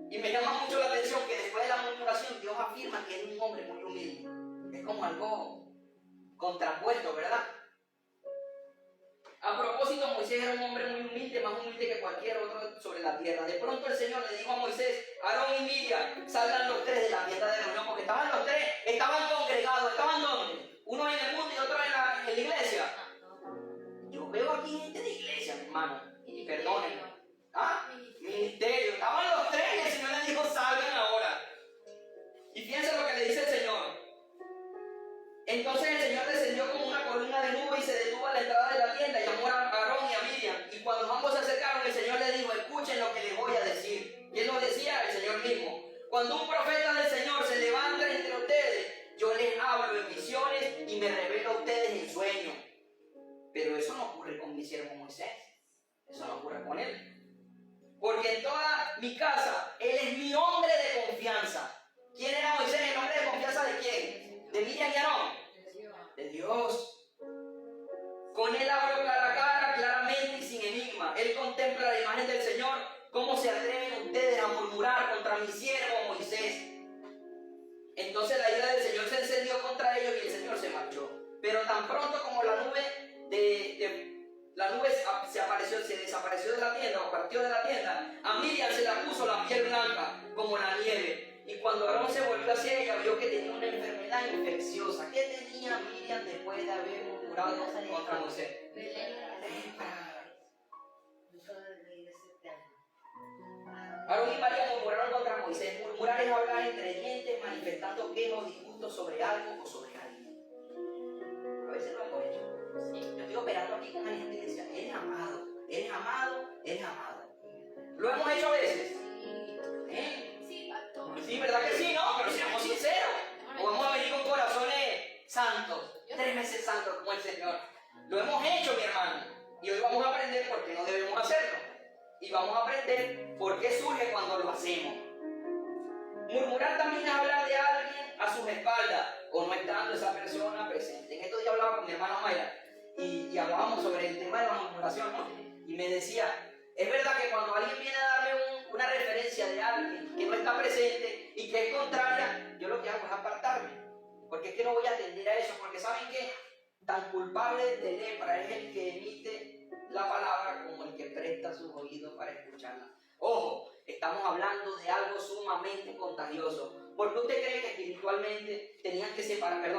Y me llama mucho la atención que después de la murmuración Dios afirma que es un hombre muy humilde. Es como algo contrapuesto, ¿verdad? A propósito, Moisés era un hombre muy humilde, más humilde que cualquier otro sobre la tierra. De pronto el Señor le dijo a Moisés, Aarón y Miriam, salgan los tres de la tienda de reunión, porque estaban los tres, estaban congregados, ¿estaban dónde? Uno en el mundo y otro en la iglesia. Yo veo aquí gente de iglesia, mi hermano, y perdónenme. ¿Ah? Ministerio. Estaban los tres y el Señor les dijo, salgan ahora. Y fíjense lo que le dice el Señor. Entonces el Señor descendió como una columna de nube y se detuvo a la entrada de la tienda, llamó a Aarón y a Miriam. Y cuando ambos se acercaron, el Señor les dijo, escuchen lo que les voy a decir. ¿Quién lo decía? El Señor mismo. Cuando un profeta del Señor se levanta entre ustedes, yo les hablo en visiones y me revelo a ustedes en sueños. Pero eso no ocurre con mi siervo Moisés. Eso no ocurre con él. Porque en toda mi casa, él es mi hombre de confianza. ¿Quién era Moisés? ¿El hombre de confianza de quién? ¿De Miriam y Aarón? De Dios. Con él hablo cara a cara, claramente y sin enigma. Él contempla la imagen del Señor. ¿Cómo se atreven ustedes a murmurar contra mi siervo Moisés? Entonces la ira del Señor se encendió contra ellos y el Señor se marchó. Pero tan pronto como la nube se desapareció de la tienda o partió de la tienda, a Miriam se la puso la piel blanca como la nieve. Y cuando Aarón se volvió hacia ella, vio que tenía una enfermedad infecciosa. ¿Qué tenía Miriam después de haber murmurado contra Moisés? Aarón y María murmuraron contra Moisés. Murmurar es hablar entre dientes, manifestando quejos o disgustos sobre algo o sobre alguien. A veces lo hemos hecho. Yo estoy operando aquí con alguien que decía, eres amado, eres amado, eres amado. ¿Lo hemos hecho a veces? Sí, pastor. Sí, ¿verdad que sí? No, pero seamos sinceros. O vamos a venir con corazones santos, 3 meses santos como el Señor. Lo hemos hecho, mi hermano. Y hoy vamos a aprender por qué no debemos hacerlo. Y vamos a aprender por qué surge cuando lo hacemos. Murmurar también es hablar de alguien a sus espaldas o no estando esa persona presente. En estos días hablaba con mi hermana Mayra y hablábamos sobre el tema de la murmuración, ¿no? Y me decía, es verdad que cuando alguien viene a darme una referencia de alguien que no está presente y que es contraria, yo lo que hago es apartarme. Porque es que no voy a atender a eso, porque ¿saben qué? Tan culpable de lepra es el que emite la palabra como el que presta sus oídos para escucharla. Ojo, estamos hablando de algo sumamente contagioso. ¿Por qué usted cree que espiritualmente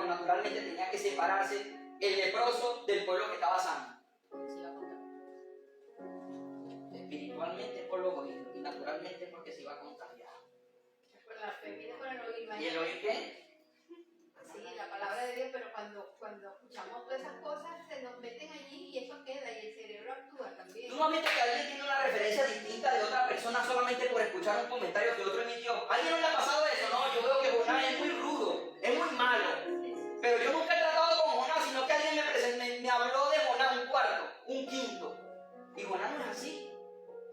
naturalmente tenía que separarse el leproso del pueblo que estaba sano? Espiritualmente por los oídos y naturalmente porque se iba a contagiar. la fe viene por el oír. ¿Y el oír qué? Sí, la palabra de Dios, pero cuando escuchamos todas esas cosas se nos meten allí y eso queda y el cerebro actúa también. ¿Tú no has visto que alguien tiene una referencia distinta de otra persona solamente por escuchar un comentario que otro emitió? ¿A alguien no le ha pasado eso? No, yo veo que Jonás es muy rudo, es muy malo. Pero yo nunca he tratado con Jonás, sino que alguien me habló de Jonás un cuarto, un quinto. Y Jonás no es así.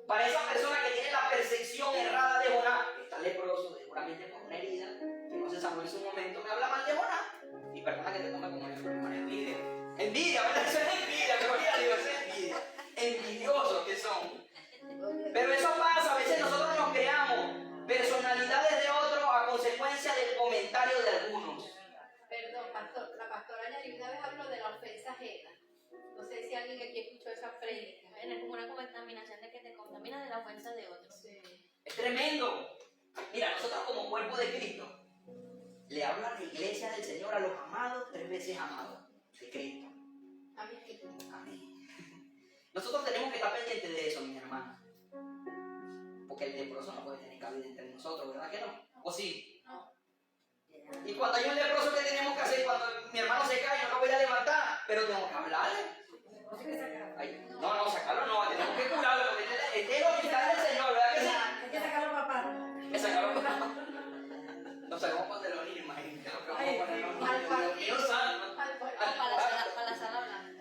Para esa persona que tiene la percepción errada de Jonás, que está leproso, seguramente con una herida, que no se sanó en su momento, me habla mal de Jonás. Y perdona que te tome como ejemplo, hermano, envidia. Envidia, ¿verdad? Eso es envidia, gloria a Dios, es envidia. Envidiosos que son. Pero eso pasa, a veces nosotros nos creamos personalidades de otros a consecuencia del comentario de algunos. Perdón, pastor, la pastora Yari una vez habló de la ofensa ajena. No sé si alguien aquí escuchó esa prédica. Es como una contaminación de que te contaminas de la ofensa de otros. Sí. Es tremendo. Mira, nosotros como cuerpo de Cristo le habla a la iglesia del Señor, a los amados, 3 veces amados de Cristo. Amén. Amén. Nosotros tenemos que estar pendientes de eso, mis hermanos. Porque el leproso no puede tener cabida entre nosotros, ¿verdad que no? ¿O sí? No. Y cuando hay un leproso, ¿qué tenemos que hacer? Cuando mi hermano se cae, yo no lo voy a levantar, pero tengo que hablarle. Ay, no, sacarlo no, tenemos que curarlo, porque este es el hospital del Señor, ¿verdad que sí? Hay que sacarlo papá. Que sacarlo. Nos sacamos cuando los niños, imagínate. Dios santo. Para la sala blanca.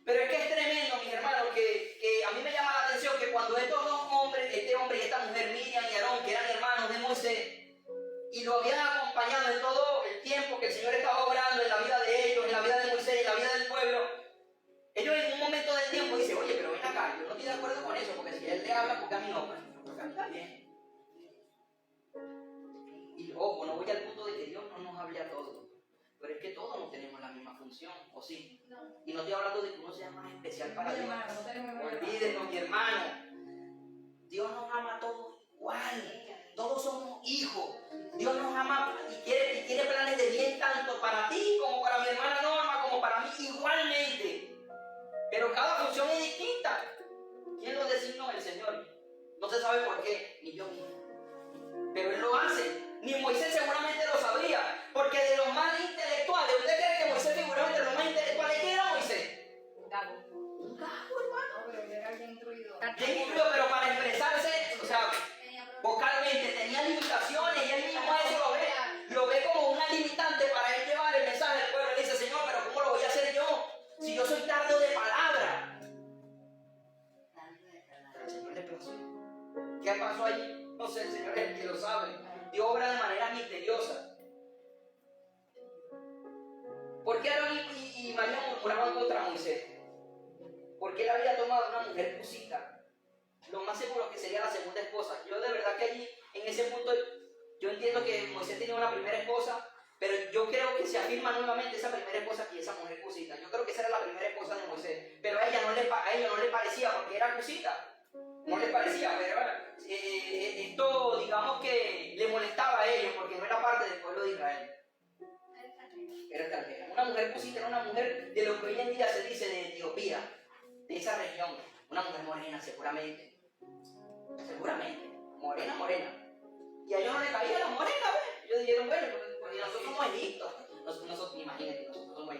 Pero es que es tremendo, mis hermanos, que a mí me llama la atención que cuando estos dos hombres, este hombre y esta mujer, Miriam y Aarón, que eran hermanos de Moisés, y lo habían acompañado en todo el tiempo que el Señor estaba obrando en la vida de ellos, en la vida de Moisés, en la vida del pueblo, ellos en un momento del tiempo dicen, oye, pero ven acá, yo no estoy de acuerdo con eso, porque si él le habla, porque a mí no, pues porque a mí también. Y ojo, no voy al punto de que Dios no nos hable a todos, pero es que todos no tenemos la misma función, ¿o sí? No. Y no estoy hablando de que uno sea más especial para Dios. Olvídenlo. Olvídenos, mi hermano. Dios nos ama a todos igual. Todos somos hijos. Dios nos ama y quiere planes de bien tanto para ti como para mi hermana Norma, como para mí igualmente. Pero cada función es distinta. ¿Quién lo designó? El Señor. No se sabe por qué, ni yo mismo. Pero Él lo hace. Ni Moisés seguramente lo sabría. Porque de los más intelectuales, ¿usted cree que Moisés figuró entre los más intelectuales? ¿Quién era Moisés? Un gago. Un gago, hermano. No, pero era bien instruido. Bien instruido, pero para expresarse, o sea, vocalmente tenía limitaciones y él mismo eso lo ve como una limitante para él llevar el mensaje del pueblo. Él dice, Señor, pero ¿cómo lo voy a hacer yo? Si yo soy tardo de palabra. Pero el Señor le plazó. ¿Qué pasó allí? No sé, el Señor es el que lo sabe. Dios obra de manera misteriosa. ¿Por qué Aarón y María murmuraban contra Moisés? Porque él había tomado una mujer cusita. Lo más seguro es que sería la segunda esposa. Yo de verdad que allí, en ese punto, yo entiendo que Moisés tenía una primera esposa, pero yo creo que se afirma nuevamente esa primera esposa y esa mujer cusita. Yo creo que esa era la primera esposa de Moisés, pero a ella no le parecía porque era cusita. No le parecía, pero esto digamos que le molestaba a ellos porque no era parte del pueblo de Israel. Era extranjera. Una mujer cusita era una mujer de lo que hoy en día se dice de Etiopía, de esa región. Una mujer morena seguramente. Seguramente. Morena. Y a ellos no le caía la morena, ¿ves? Ellos dijeron, bueno, porque nosotros somos Egipto. Nosotros, imagínate,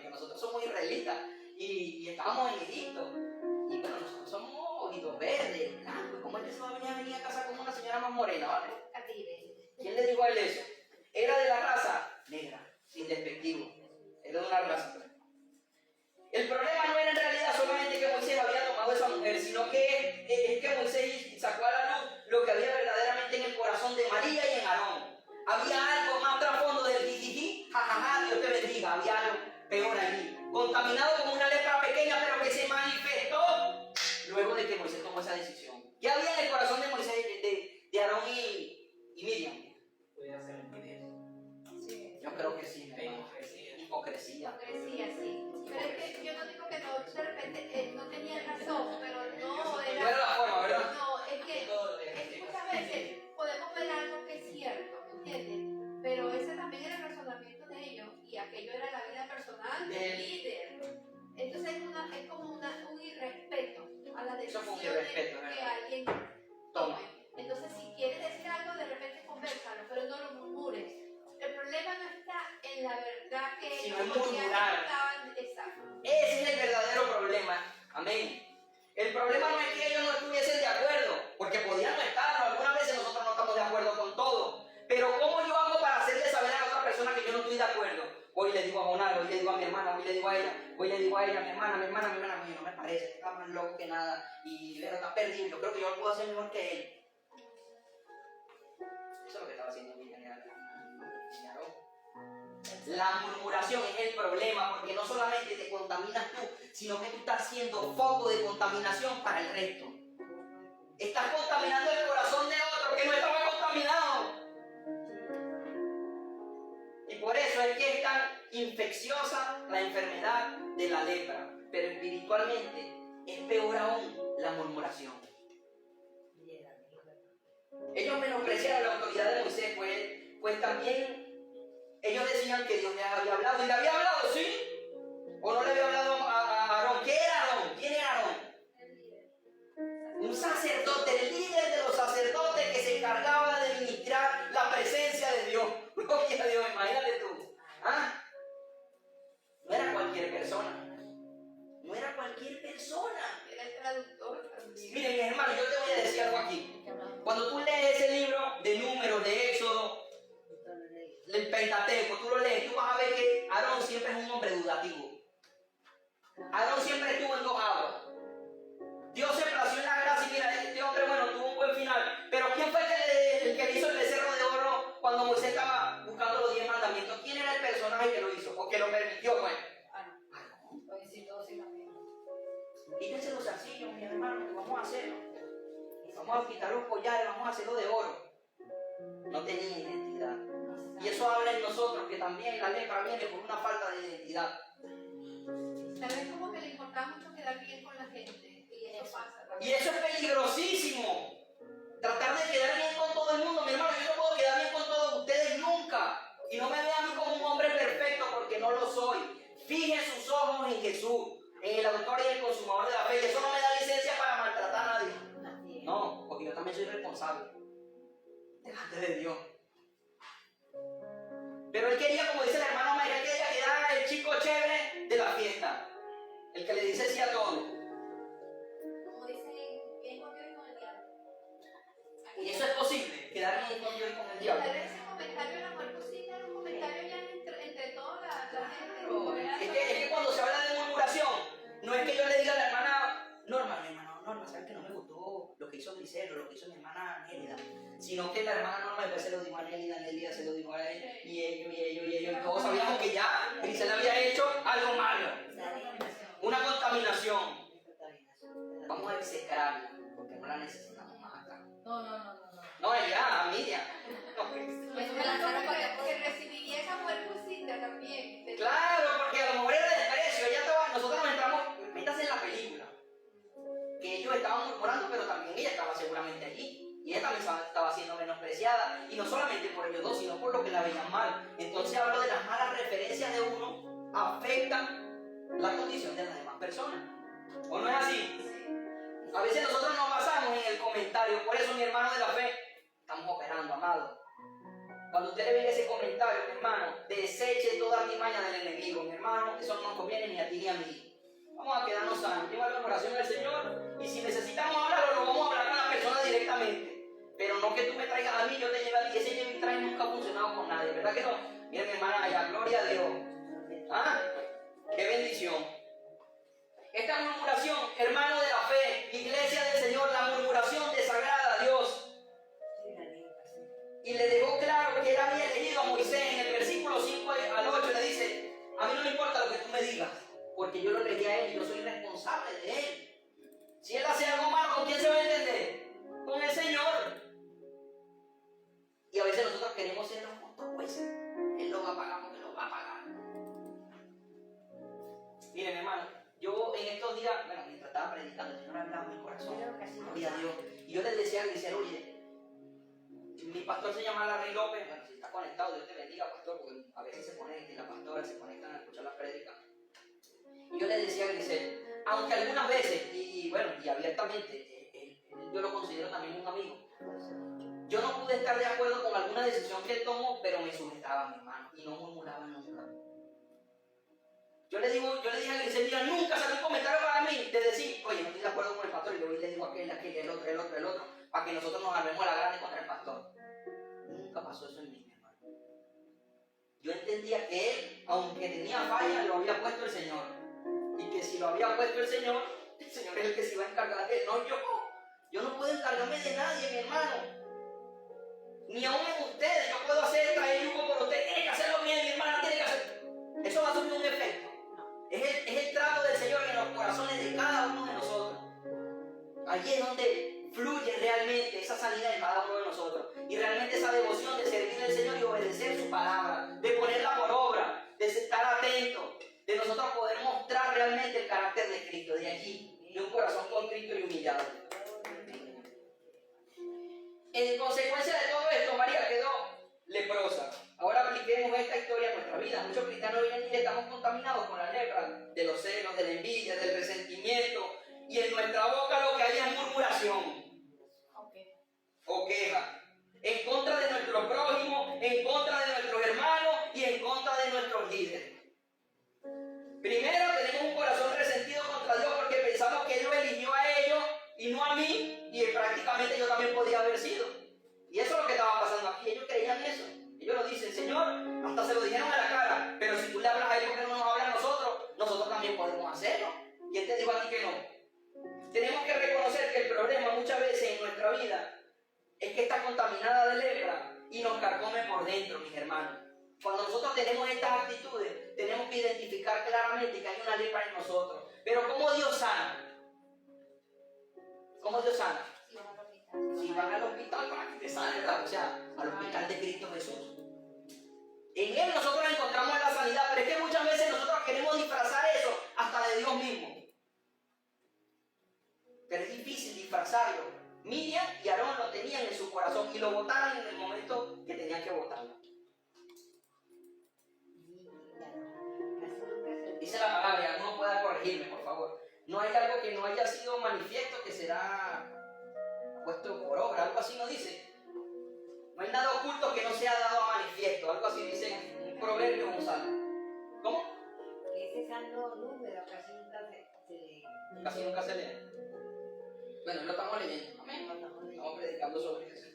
nosotros somos israelitas. Y estábamos en Egipto. Y bueno, nosotros somos ojitos verdes, blancos. ¿Cómo es que se va a venir a casar con una señora más morena, vale? ¿Quién le dijo a él eso? Era de la raza negra, sin despectivo. Era de una raza. El problema no era en realidad solamente que Moisés había tomado a esa mujer, sino que es que Moisés sacó a la luz lo que había verdaderamente en el corazón de María y en Aarón. Había algo más trasfondo del jijiji, jajaja, Dios te bendiga. Había algo peor allí, contaminado como una lepra pequeña, pero que se manifestó luego de que Moisés tomó esa decisión. ¿Qué había en el corazón de Moisés, de Aarón y Miriam? Podía ser envidia. Sí. Yo creo que sí, Hipocresía. hipocresía. Hipocresía, sí. Pero es que yo no digo que no, de repente no tenía razón, pero no No era. era la forma, ¿verdad? No, es que muchas veces podemos ver algo que es cierto, ¿me entiendes? Pero ese también era el razonamiento de ellos y aquello era la vida personal del líder. Entonces Amén. El problema no es que ellos no estuviesen de acuerdo, porque podían no estarlo. Algunas veces nosotros no estamos de acuerdo con todo. Pero ¿cómo yo hago para hacerle saber a la otra persona que yo no estoy de acuerdo? Hoy le digo a Jonás, hoy le digo a mi hermana, hoy le digo a ella, hoy le digo a ella, mi hermana, oye, no me parece, está más loco que nada, y pero está perdido, yo creo que yo lo puedo hacer mejor que él. Eso es lo que estaba haciendo mi general. La murmuración es el problema, porque no solamente te contaminas tú, sino que tú estás siendo foco de contaminación para el resto. Estás contaminando el corazón de otro que no estaba contaminado. Y por eso es que es tan infecciosa la enfermedad de la lepra. Pero espiritualmente es peor aún la murmuración. Ellos menospreciaron la autoridad de Moisés, pues también ellos decían que Dios les había hablado. ¿Y le había hablado? ¿Sí? ¿O no le había hablado a Aarón? ¿Qué era Aarón? ¿Quién era Aarón? Un sacerdote, el líder de los sacerdotes que se encargaba de ministrar la presencia de Dios. Gloria a Dios, imagínate tú. ¿Ah? No era cualquier persona. No era cualquier persona. Era el traductor también. Miren, mis hermanos, yo te voy a decir algo aquí. Cuando tú lees ese libro de Números, de Éxodo, el Pentateuco, tú lo lees, tú vas a ver que Aarón siempre es un hombre dudativo. Aarón siempre estuvo en dos aguas. Dios se plació en la gracia y mira, este hombre, bueno, tuvo un buen final. Pero ¿quién fue el que hizo el becerro de oro cuando Moisés estaba buscando los 10 mandamientos? ¿Quién era el personaje que lo hizo? ¿O que lo permitió, pues? Quítense los zarcillos, mis hermanos, que vamos a hacerlo. Vamos a quitar los collares, vamos a hacerlo de oro. No tenía identidad. Y eso habla en nosotros, que también la lepra viene por una falta de identidad. ¿Sabes? Como que le importaba mucho quedar bien con la gente. Y eso pasa también. Y eso es peligrosísimo. Tratar de quedar bien con todo el mundo. Mi hermano, yo no puedo quedar bien con todos ustedes nunca. Y no me vean a mí como un hombre perfecto, porque no lo soy. Fije sus ojos en Jesús, en el autor y el consumador de la fe. Y eso no me da licencia para maltratar a nadie. No, porque yo también soy responsable delante de Dios. Pero él quería, como dice la hermana María, que ella quedara el chico chévere de la fiesta. El que le dice sí a todo. Como dicen, bien con Dios y con el diablo. Y eso es posible, quedar bien con Dios y con el diablo. Tal vez ese comentario, la muerte sí era un comentario ya entre toda la gente. Es que cuando se habla de murmuración, no es que yo le diga a la hermana Norma, sabes que no me gustó lo que hizo Grisel o lo que hizo mi hermana Nélida, sino que la hermana Norma después se lo dijo a Nélida se lo dijo a él, y ellos, y todos sabíamos que ya Grisel había hecho algo malo, una contaminación. Vamos a execrarla, porque no la necesitamos más acá. No, ella, Miriam. Eso me lanzaron que recibiría esa muertecita también. Claro, porque a lo mejor era desprecio. Nosotros nos entramos, métase en la película. Que ellos estaban murmurando, pero también ella estaba seguramente allí. Y ella también estaba siendo menospreciada. Y no solamente por ellos dos, sino por lo que la veían mal. Entonces hablo de las malas referencias de uno afectan la condición de las demás personas. ¿O no es así? A veces nosotros nos basamos en el comentario. Por eso, mi hermano de la fe, estamos operando, amado. Cuando usted le venga ese comentario, mi hermano, deseche toda artimaña del enemigo, mi hermano. Eso no nos conviene ni a ti ni a mí. Vamos a quedarnos sanos, llevar la oración al Señor, y si necesitamos hablarlo, lo vamos a hablar con la persona directamente. Pero no que tú me traigas a mí, yo te lleve a ti. Ese lleve y trae nunca ha funcionado con nadie, ¿verdad que no? Mira, mi hermana, allá, gloria a Dios. ¿Ah? ¡Qué bendición! Esta murmuración, hermano de la fe, iglesia del Señor, la murmuración desagrada a Dios. Y le dejó claro que él había elegido a Moisés en el versículo 5 al 8, le dice: a mí no me importa lo que tú me digas, porque yo lo elegí a él y yo soy responsable de él. Si él hace algo malo, ¿con quién se va a entender? Con el Señor. Y a veces nosotros queremos ser los justos jueces. Él lo va a pagar porque lo va a pagar. Miren, hermano, yo en estos días, bueno, mientras estaba predicando, el Señor hablaba en mi corazón. Gloria a Dios. Y yo les decía a Grisel, oye, mi pastor se llama Larry López. Bueno, si está conectado, Dios te bendiga, pastor, porque a veces se conecta y la pastora se conectan a escuchar las prédicas. Y yo le decía a Grisel, aunque algunas veces, y bueno, y abiertamente, yo lo considero también un amigo, yo no pude estar de acuerdo con alguna decisión que él tomó, pero me sujetaba, mi hermano, y no murmuraba nunca. Yo le dije a Grisel, mira, nunca salió un comentario para mí de decir, que el otro, para que nosotros nos armemos la grande contra el pastor. Nunca pasó eso en mí, mi hermano. Yo entendía que él, aunque tenía falla, lo había puesto el Señor. Y que si lo había puesto el Señor es el que se iba a encargar de él, no yo. Yo no puedo encargarme de nadie, mi hermano. Ni aún en ustedes. Yo puedo traer yugo por ustedes. Tiene que hacerlo bien, mi hermana, tiene que hacerlo. Eso va a surgir un efecto. Es el trato del Señor en los corazones de cada uno de nosotros. Allí es donde fluye realmente esa sanidad en cada uno de nosotros. Y realmente esa devoción de servir al Señor y obedecer su palabra, de ponerla por obra, de estar atento, de nosotros poder mostrar realmente el carácter de Cristo, de allí, de un corazón contrito y humillado. En consecuencia de todo esto, María quedó leprosa. Ahora apliquemos esta historia a nuestra vida. Muchos cristianos hoy en día estamos contaminados con la lepra, de los celos, de la envidia, del resentimiento, y en nuestra boca lo que hay es murmuración o queja en contra de nuestro prójimo, en contra de nuestros hermanos y en contra de nuestros líderes. Primero, tenemos un corazón resentido contra Dios porque pensamos que Él lo eligió a ellos y no a mí, y prácticamente yo también podía haber sido. Y eso es lo que estaba pasando aquí. Ellos creían eso. Ellos lo dicen, Señor, hasta se lo dijeron a la cara, pero si tú le hablas a ellos, ¿por qué no nos hablas a nosotros? Nosotros también podemos hacerlo. ¿Quién te dijo a ti que no? Tenemos que reconocer que el problema muchas veces en nuestra vida es que está contaminada de lepra y nos carcome por dentro, mis hermanos. Cuando nosotros tenemos estas actitudes, tenemos que identificar claramente que hay una lepra en nosotros. Pero ¿cómo Dios sana? ¿Cómo Dios sana? Si van al hospital para que te sane, ¿verdad? O sea, al hospital de Cristo Jesús. En Él nosotros encontramos la sanidad, pero es que muchas veces nosotros queremos disfrazar eso hasta de Dios mismo. Pero es difícil disfrazarlo. Miriam y Aarón lo tenían en su corazón y lo botaron en el momento que tenían que botarlo. Dice la palabra, y alguno pueda corregirme, por favor. No hay algo que no haya sido manifiesto que será puesto por obra, algo así no dice. No hay nada oculto que no sea dado a manifiesto, algo así dice un proverbio o un salmo. ¿Cómo? Ese salmo número casi nunca se lee. Casi nunca se lee. Bueno, lo estamos leyendo. Amén. Estamos predicando sobre eso.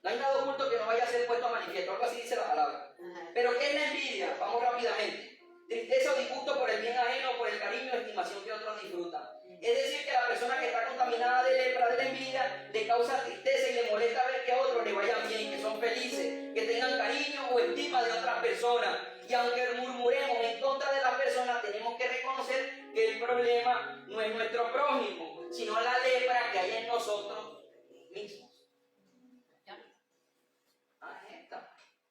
No hay nada oculto que no vaya a ser puesto a manifiesto, algo así dice la palabra. Pero ¿qué es la envidia? Vamos rápidamente. Tristeza o disgusto por el bien ajeno, por el cariño o estimación que otros disfrutan. Es decir, que la persona que está contaminada de lepra, de la envidia, le causa tristeza y le molesta ver que a otros le vayan bien, que son felices, que tengan cariño o estima de otras personas. Y aunque murmuremos en contra de las personas, tenemos que reconocer que el problema no es nuestro prójimo, sino la lepra que hay en nosotros mismos.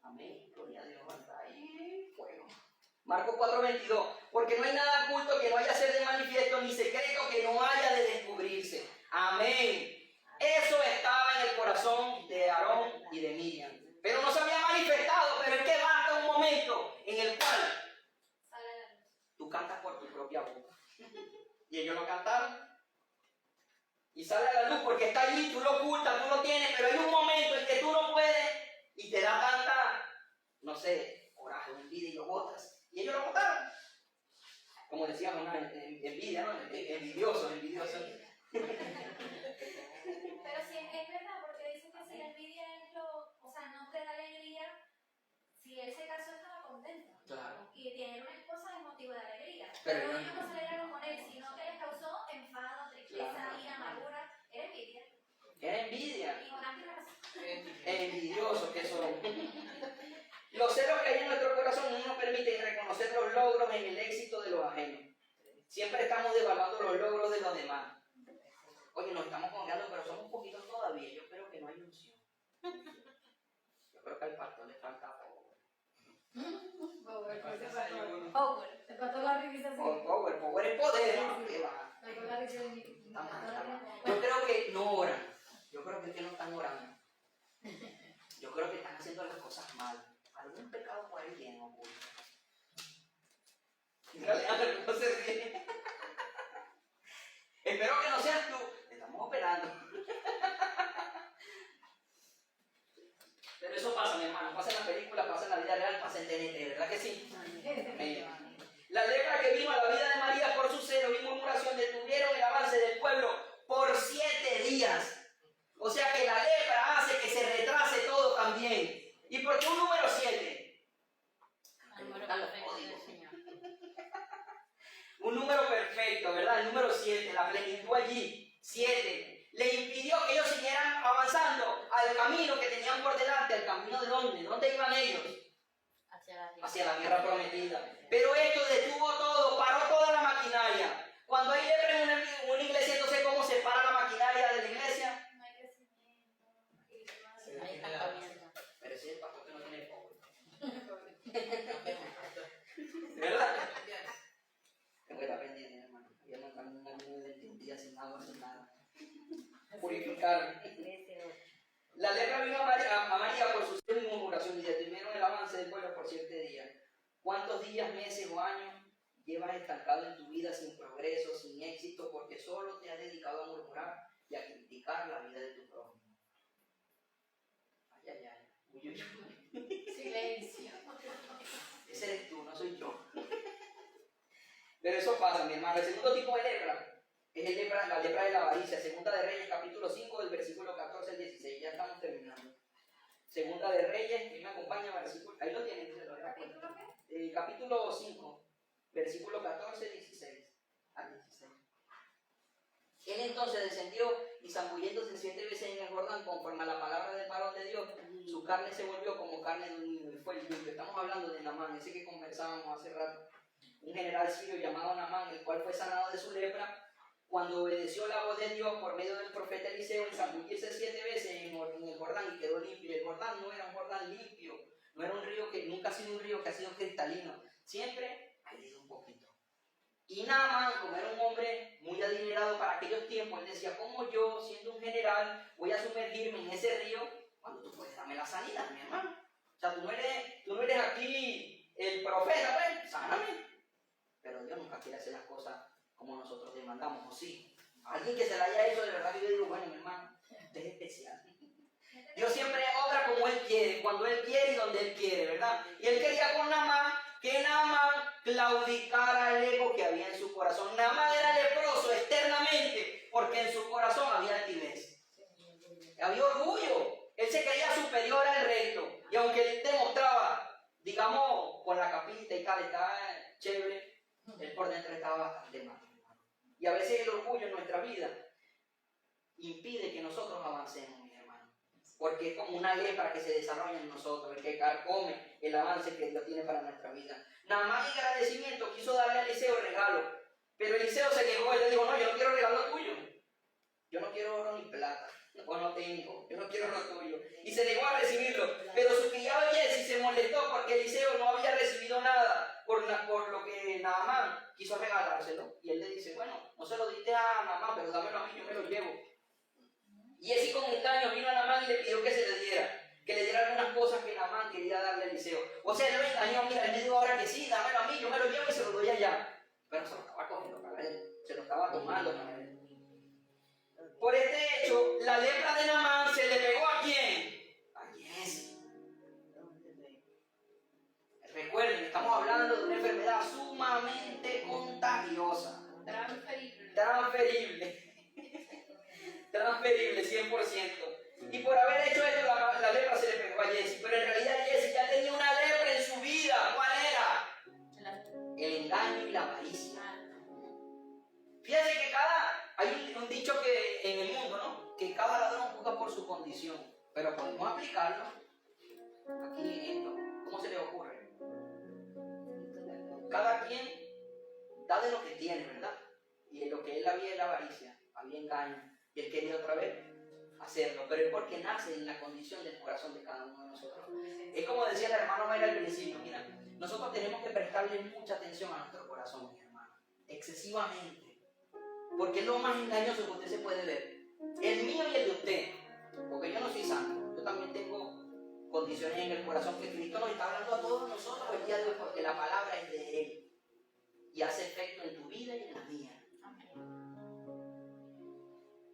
Amén, gloria a Dios, anda ahí, fuego. Marcos 4:22, porque no hay nada oculto que no haya de ser de manifiesto, ni secreto que no haya de descubrirse. Amén. Eso estaba en el corazón de Aarón y de Miriam. Pero no se había manifestado, pero es que basta un momento en el cual tú cantas por tu propia boca. Y ellos lo cantaron. Y sale a la luz porque está allí, tú lo ocultas, tú lo tienes, pero hay un momento en que tú no puedes y te da tanta, no sé, coraje, envidia y lo botas. Y ellos lo botaron. Como decíamos, ¿no? Envidia, ¿no? Envidioso. Pero sí, es verdad, porque dice que si la envidia es o sea, no te da alegría, si él se casó estaba contento. Claro. Y tener una esposa es motivo de alegría. Pero Pero no- ellos no se alegraron con él, sino que les causó enfado, tristeza, Claro. ira, amargura. Era envidia. Era envidia. Ignorante y razón. Envidiosos que son. Los celos que hay en nuestro corazón no nos permiten reconocer los logros en el éxito de los ajenos. Siempre estamos devaluando los logros de los demás. Oye, nos estamos congregando, pero somos un poquito todavía. Yo espero que no haya unción. Yo creo que al pastor le falta power. Te faltó la revista así. Power es poder, ¿no? ¿Qué va? Faltó la revista de Está mal. Yo creo que no oran. Yo creo que es que no están orando. Yo creo que están haciendo las cosas mal. Algún pecado por ahí tienen oculto. No se ríe. Espero que no seas tú. Estamos operando. Pero eso pasa, mi hermano. Pasa en la película, pasa en la vida real, pasa en TNT, ¿verdad que sí? La lepra que vino a la vida de María por su celo y murmuración detuvieron el avance del pueblo por 7 7, la plenitud allí. 7, le impidió que ellos siguieran avanzando al camino que tenían por delante. ¿Al camino de dónde? ¿Dónde iban ellos? Hacia la tierra prometida. Pero esto detuvo todo, paró toda la maquinaria. Cuando hay lepra en una iglesia, entonces ¿cómo se para la maquinaria de la iglesia? No hay crecimiento. Ahí está comiendo. Pero ese es el pastor que no tiene poco. ¿Verdad? Tengo que estar pendiente, hermano. Voy a montar un camino de 20 días sin agua, sin nada. Purificar. La lepra vino a María por su sed y murmuración y detuvieron el avance del pueblo por 7 días. ¿Cuántos días, meses o años llevas estancado en tu vida sin progreso, sin éxito, porque solo te has dedicado a murmurar y a criticar la vida de tu prójimo? Ay, ay, ay. Uy, uy, uy. Silencio. Ese eres tú, no soy yo. Pero eso pasa, mi hermano. El segundo tipo de lepra es la lepra de la avaricia. Segunda de Reyes, capítulo 5, del versículo 14 al 16. Ya estamos terminando. Segunda de Reyes, ¿quién me acompaña? Versículo, ahí lo tienen. ¿Capítulo qué? Capítulo 5, versículo 14, 16 al 16. Él entonces descendió y zambulléndose 7 veces en el Jordán, conforme a la palabra del varón de Dios, su carne se volvió como carne de un niño y fue limpio. Estamos hablando de Naamán, ese que conversábamos hace rato. Un general sirio llamado Naamán, el cual fue sanado de su lepra, cuando obedeció la voz de Dios por medio del profeta Eliseo, en zambullirse 7 veces en el Jordán y quedó limpio. El Jordán no era un Jordán limpio, no era un río que nunca ha sido un río que ha sido cristalino, siempre ha ido un poquito. Y Naamán, como era un hombre muy adinerado para aquellos tiempos, él decía, ¿cómo yo, siendo un general, voy a sumergirme en ese río cuando tú puedes darme la sanidad, mi hermano? O sea, tú no eres aquí el profeta, pues, sáname. Pero Dios nunca quiere hacer las cosas como nosotros demandamos, o sí. Alguien que se la haya hecho de verdad, yo digo, bueno, mi hermano, usted es especial. Dios siempre obra como Él quiere, cuando Él quiere y donde Él quiere, ¿verdad? Y Él quería con Naamán que Naamán claudicara el ego que había en su corazón. Naamán era leproso externamente porque en su corazón había altivez. Había orgullo. Él se creía superior al resto. Y aunque él demostraba, digamos, con la capita y tal, estaba chévere, él por dentro estaba bastante mal. Y a veces el orgullo en nuestra vida impide que nosotros avancemos, mi hermano. Porque es como una lepra que se desarrolla en nosotros, el que carcome el avance que Dios tiene para nuestra vida. Naamán en agradecimiento quiso darle a Eliseo regalo, pero Eliseo se negó y le dijo, no, yo no quiero regalo tuyo. Yo no quiero oro ni plata, o no tengo, yo no quiero oro tuyo. Y se negó a recibirlo, pero su criado Jesse se molestó porque Eliseo no había recibido nada por lo que Naamán quiso regalárselo. Y él le dice, bueno, no se lo diste a Naamán, pero dámelo a mí, yo me lo llevo. Y Jesse con engaño vino a Naamán y le pidió que se le diera algunas cosas que Naamán quería darle a Eliseo. O sea, él lo engañó, mira, él me dijo ahora que sí, dámelo a mí, yo me lo llevo y se lo doy allá. Pero se lo estaba cogiendo para él, se lo estaba tomando para él. Por este hecho, la lepra de Naamán se le pegó ¿a quién? A Jesse. Recuerden, estamos hablando de una enfermedad sumamente contagiosa. Transferible, 100%. Y por haber hecho esto, la lepra se le pegó a Jesse. Pero en realidad Jesse ya tenía una lepra en su vida. ¿Cuál era? El engaño y la avaricia. Fíjense que hay un dicho que en el mundo, ¿no? Que cada ladrón juzga por su condición. Pero podemos aplicarlo aquí en esto. ¿Cómo se le ocurre? Cada quien da de lo que tiene, ¿verdad? Y en lo que él había la avaricia, había engaño. Y él quería otra vez hacerlo, pero es porque nace en la condición del corazón de cada uno de nosotros. Es como decía el hermano Mayra al principio, mira, nosotros tenemos que prestarle mucha atención a nuestro corazón, mi hermano, excesivamente, porque es lo más engañoso que usted se puede ver, el mío y el de usted, porque yo no soy santo, yo también tengo condiciones en el corazón que Cristo nos está hablando a todos nosotros el día de hoy, porque la palabra es de Él y hace efecto en tu vida y en la mía.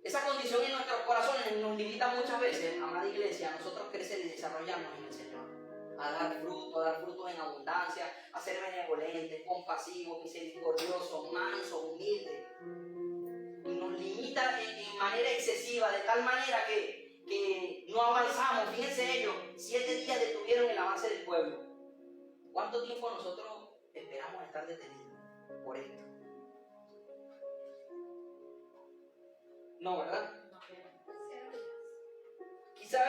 Esa condición en nuestros corazones nos limita muchas veces, amada iglesia, a nosotros crecer y desarrollarnos en el Señor. A dar frutos en abundancia, a ser benevolentes, compasivos, misericordiosos, mansos, humildes. Y nos limita en manera excesiva, de tal manera que no avanzamos. Fíjense ellos, 7 días detuvieron el avance del pueblo. ¿Cuánto tiempo nosotros esperamos estar detenidos por esto? No, ¿verdad? No, pero- Quizás,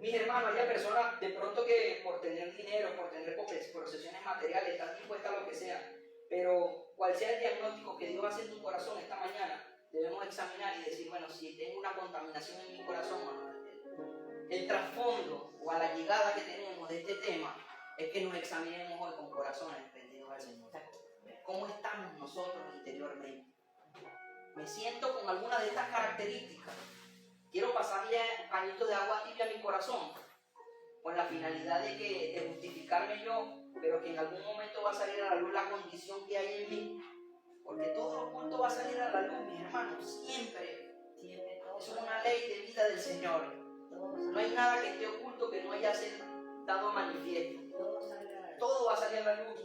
mis hermanos, haya personas de pronto que por tener dinero, por tener posesiones materiales, están dispuestas a lo que sea. Pero cual sea el diagnóstico que Dios hace en tu corazón esta mañana, debemos examinar y decir, bueno, si tengo una contaminación en mi corazón, el trasfondo o a la llegada que tenemos de este tema es que nos examinemos hoy con corazones rendidos al Señor. ¿Cómo estamos nosotros interiormente? Me siento con alguna de estas características. Quiero pasarle pañitos de agua tibia a mi corazón, con la finalidad de justificarme yo, pero que en algún momento va a salir a la luz la condición que hay en mí. Porque todo oculto va a salir a la luz, mis hermanos, siempre. Siempre todo. Es una ley de vida del Señor. No hay nada que esté oculto que no haya sido dado a manifiesto. Todo va a salir a la luz.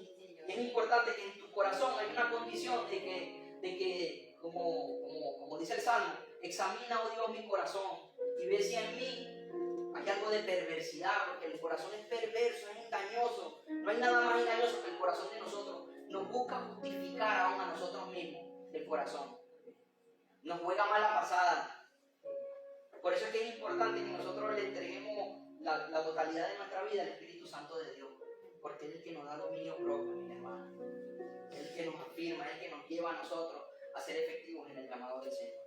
Y es importante que en tu corazón hay una condición de que como dice el Salmo, examina, oh Dios, mi corazón y ve si en mí hay algo de perversidad, porque el corazón es perverso, es engañoso. No hay nada más engañoso que el corazón de nosotros. Nos busca justificar aún a nosotros mismos el corazón. Nos juega mala pasada. Por eso es que es importante que nosotros le entreguemos la totalidad de nuestra vida al Espíritu Santo de Dios. Porque es el que nos da dominio propio, mis hermanos. Es el que nos afirma, es el que nos lleva a nosotros a ser efectivos en el llamado del Señor.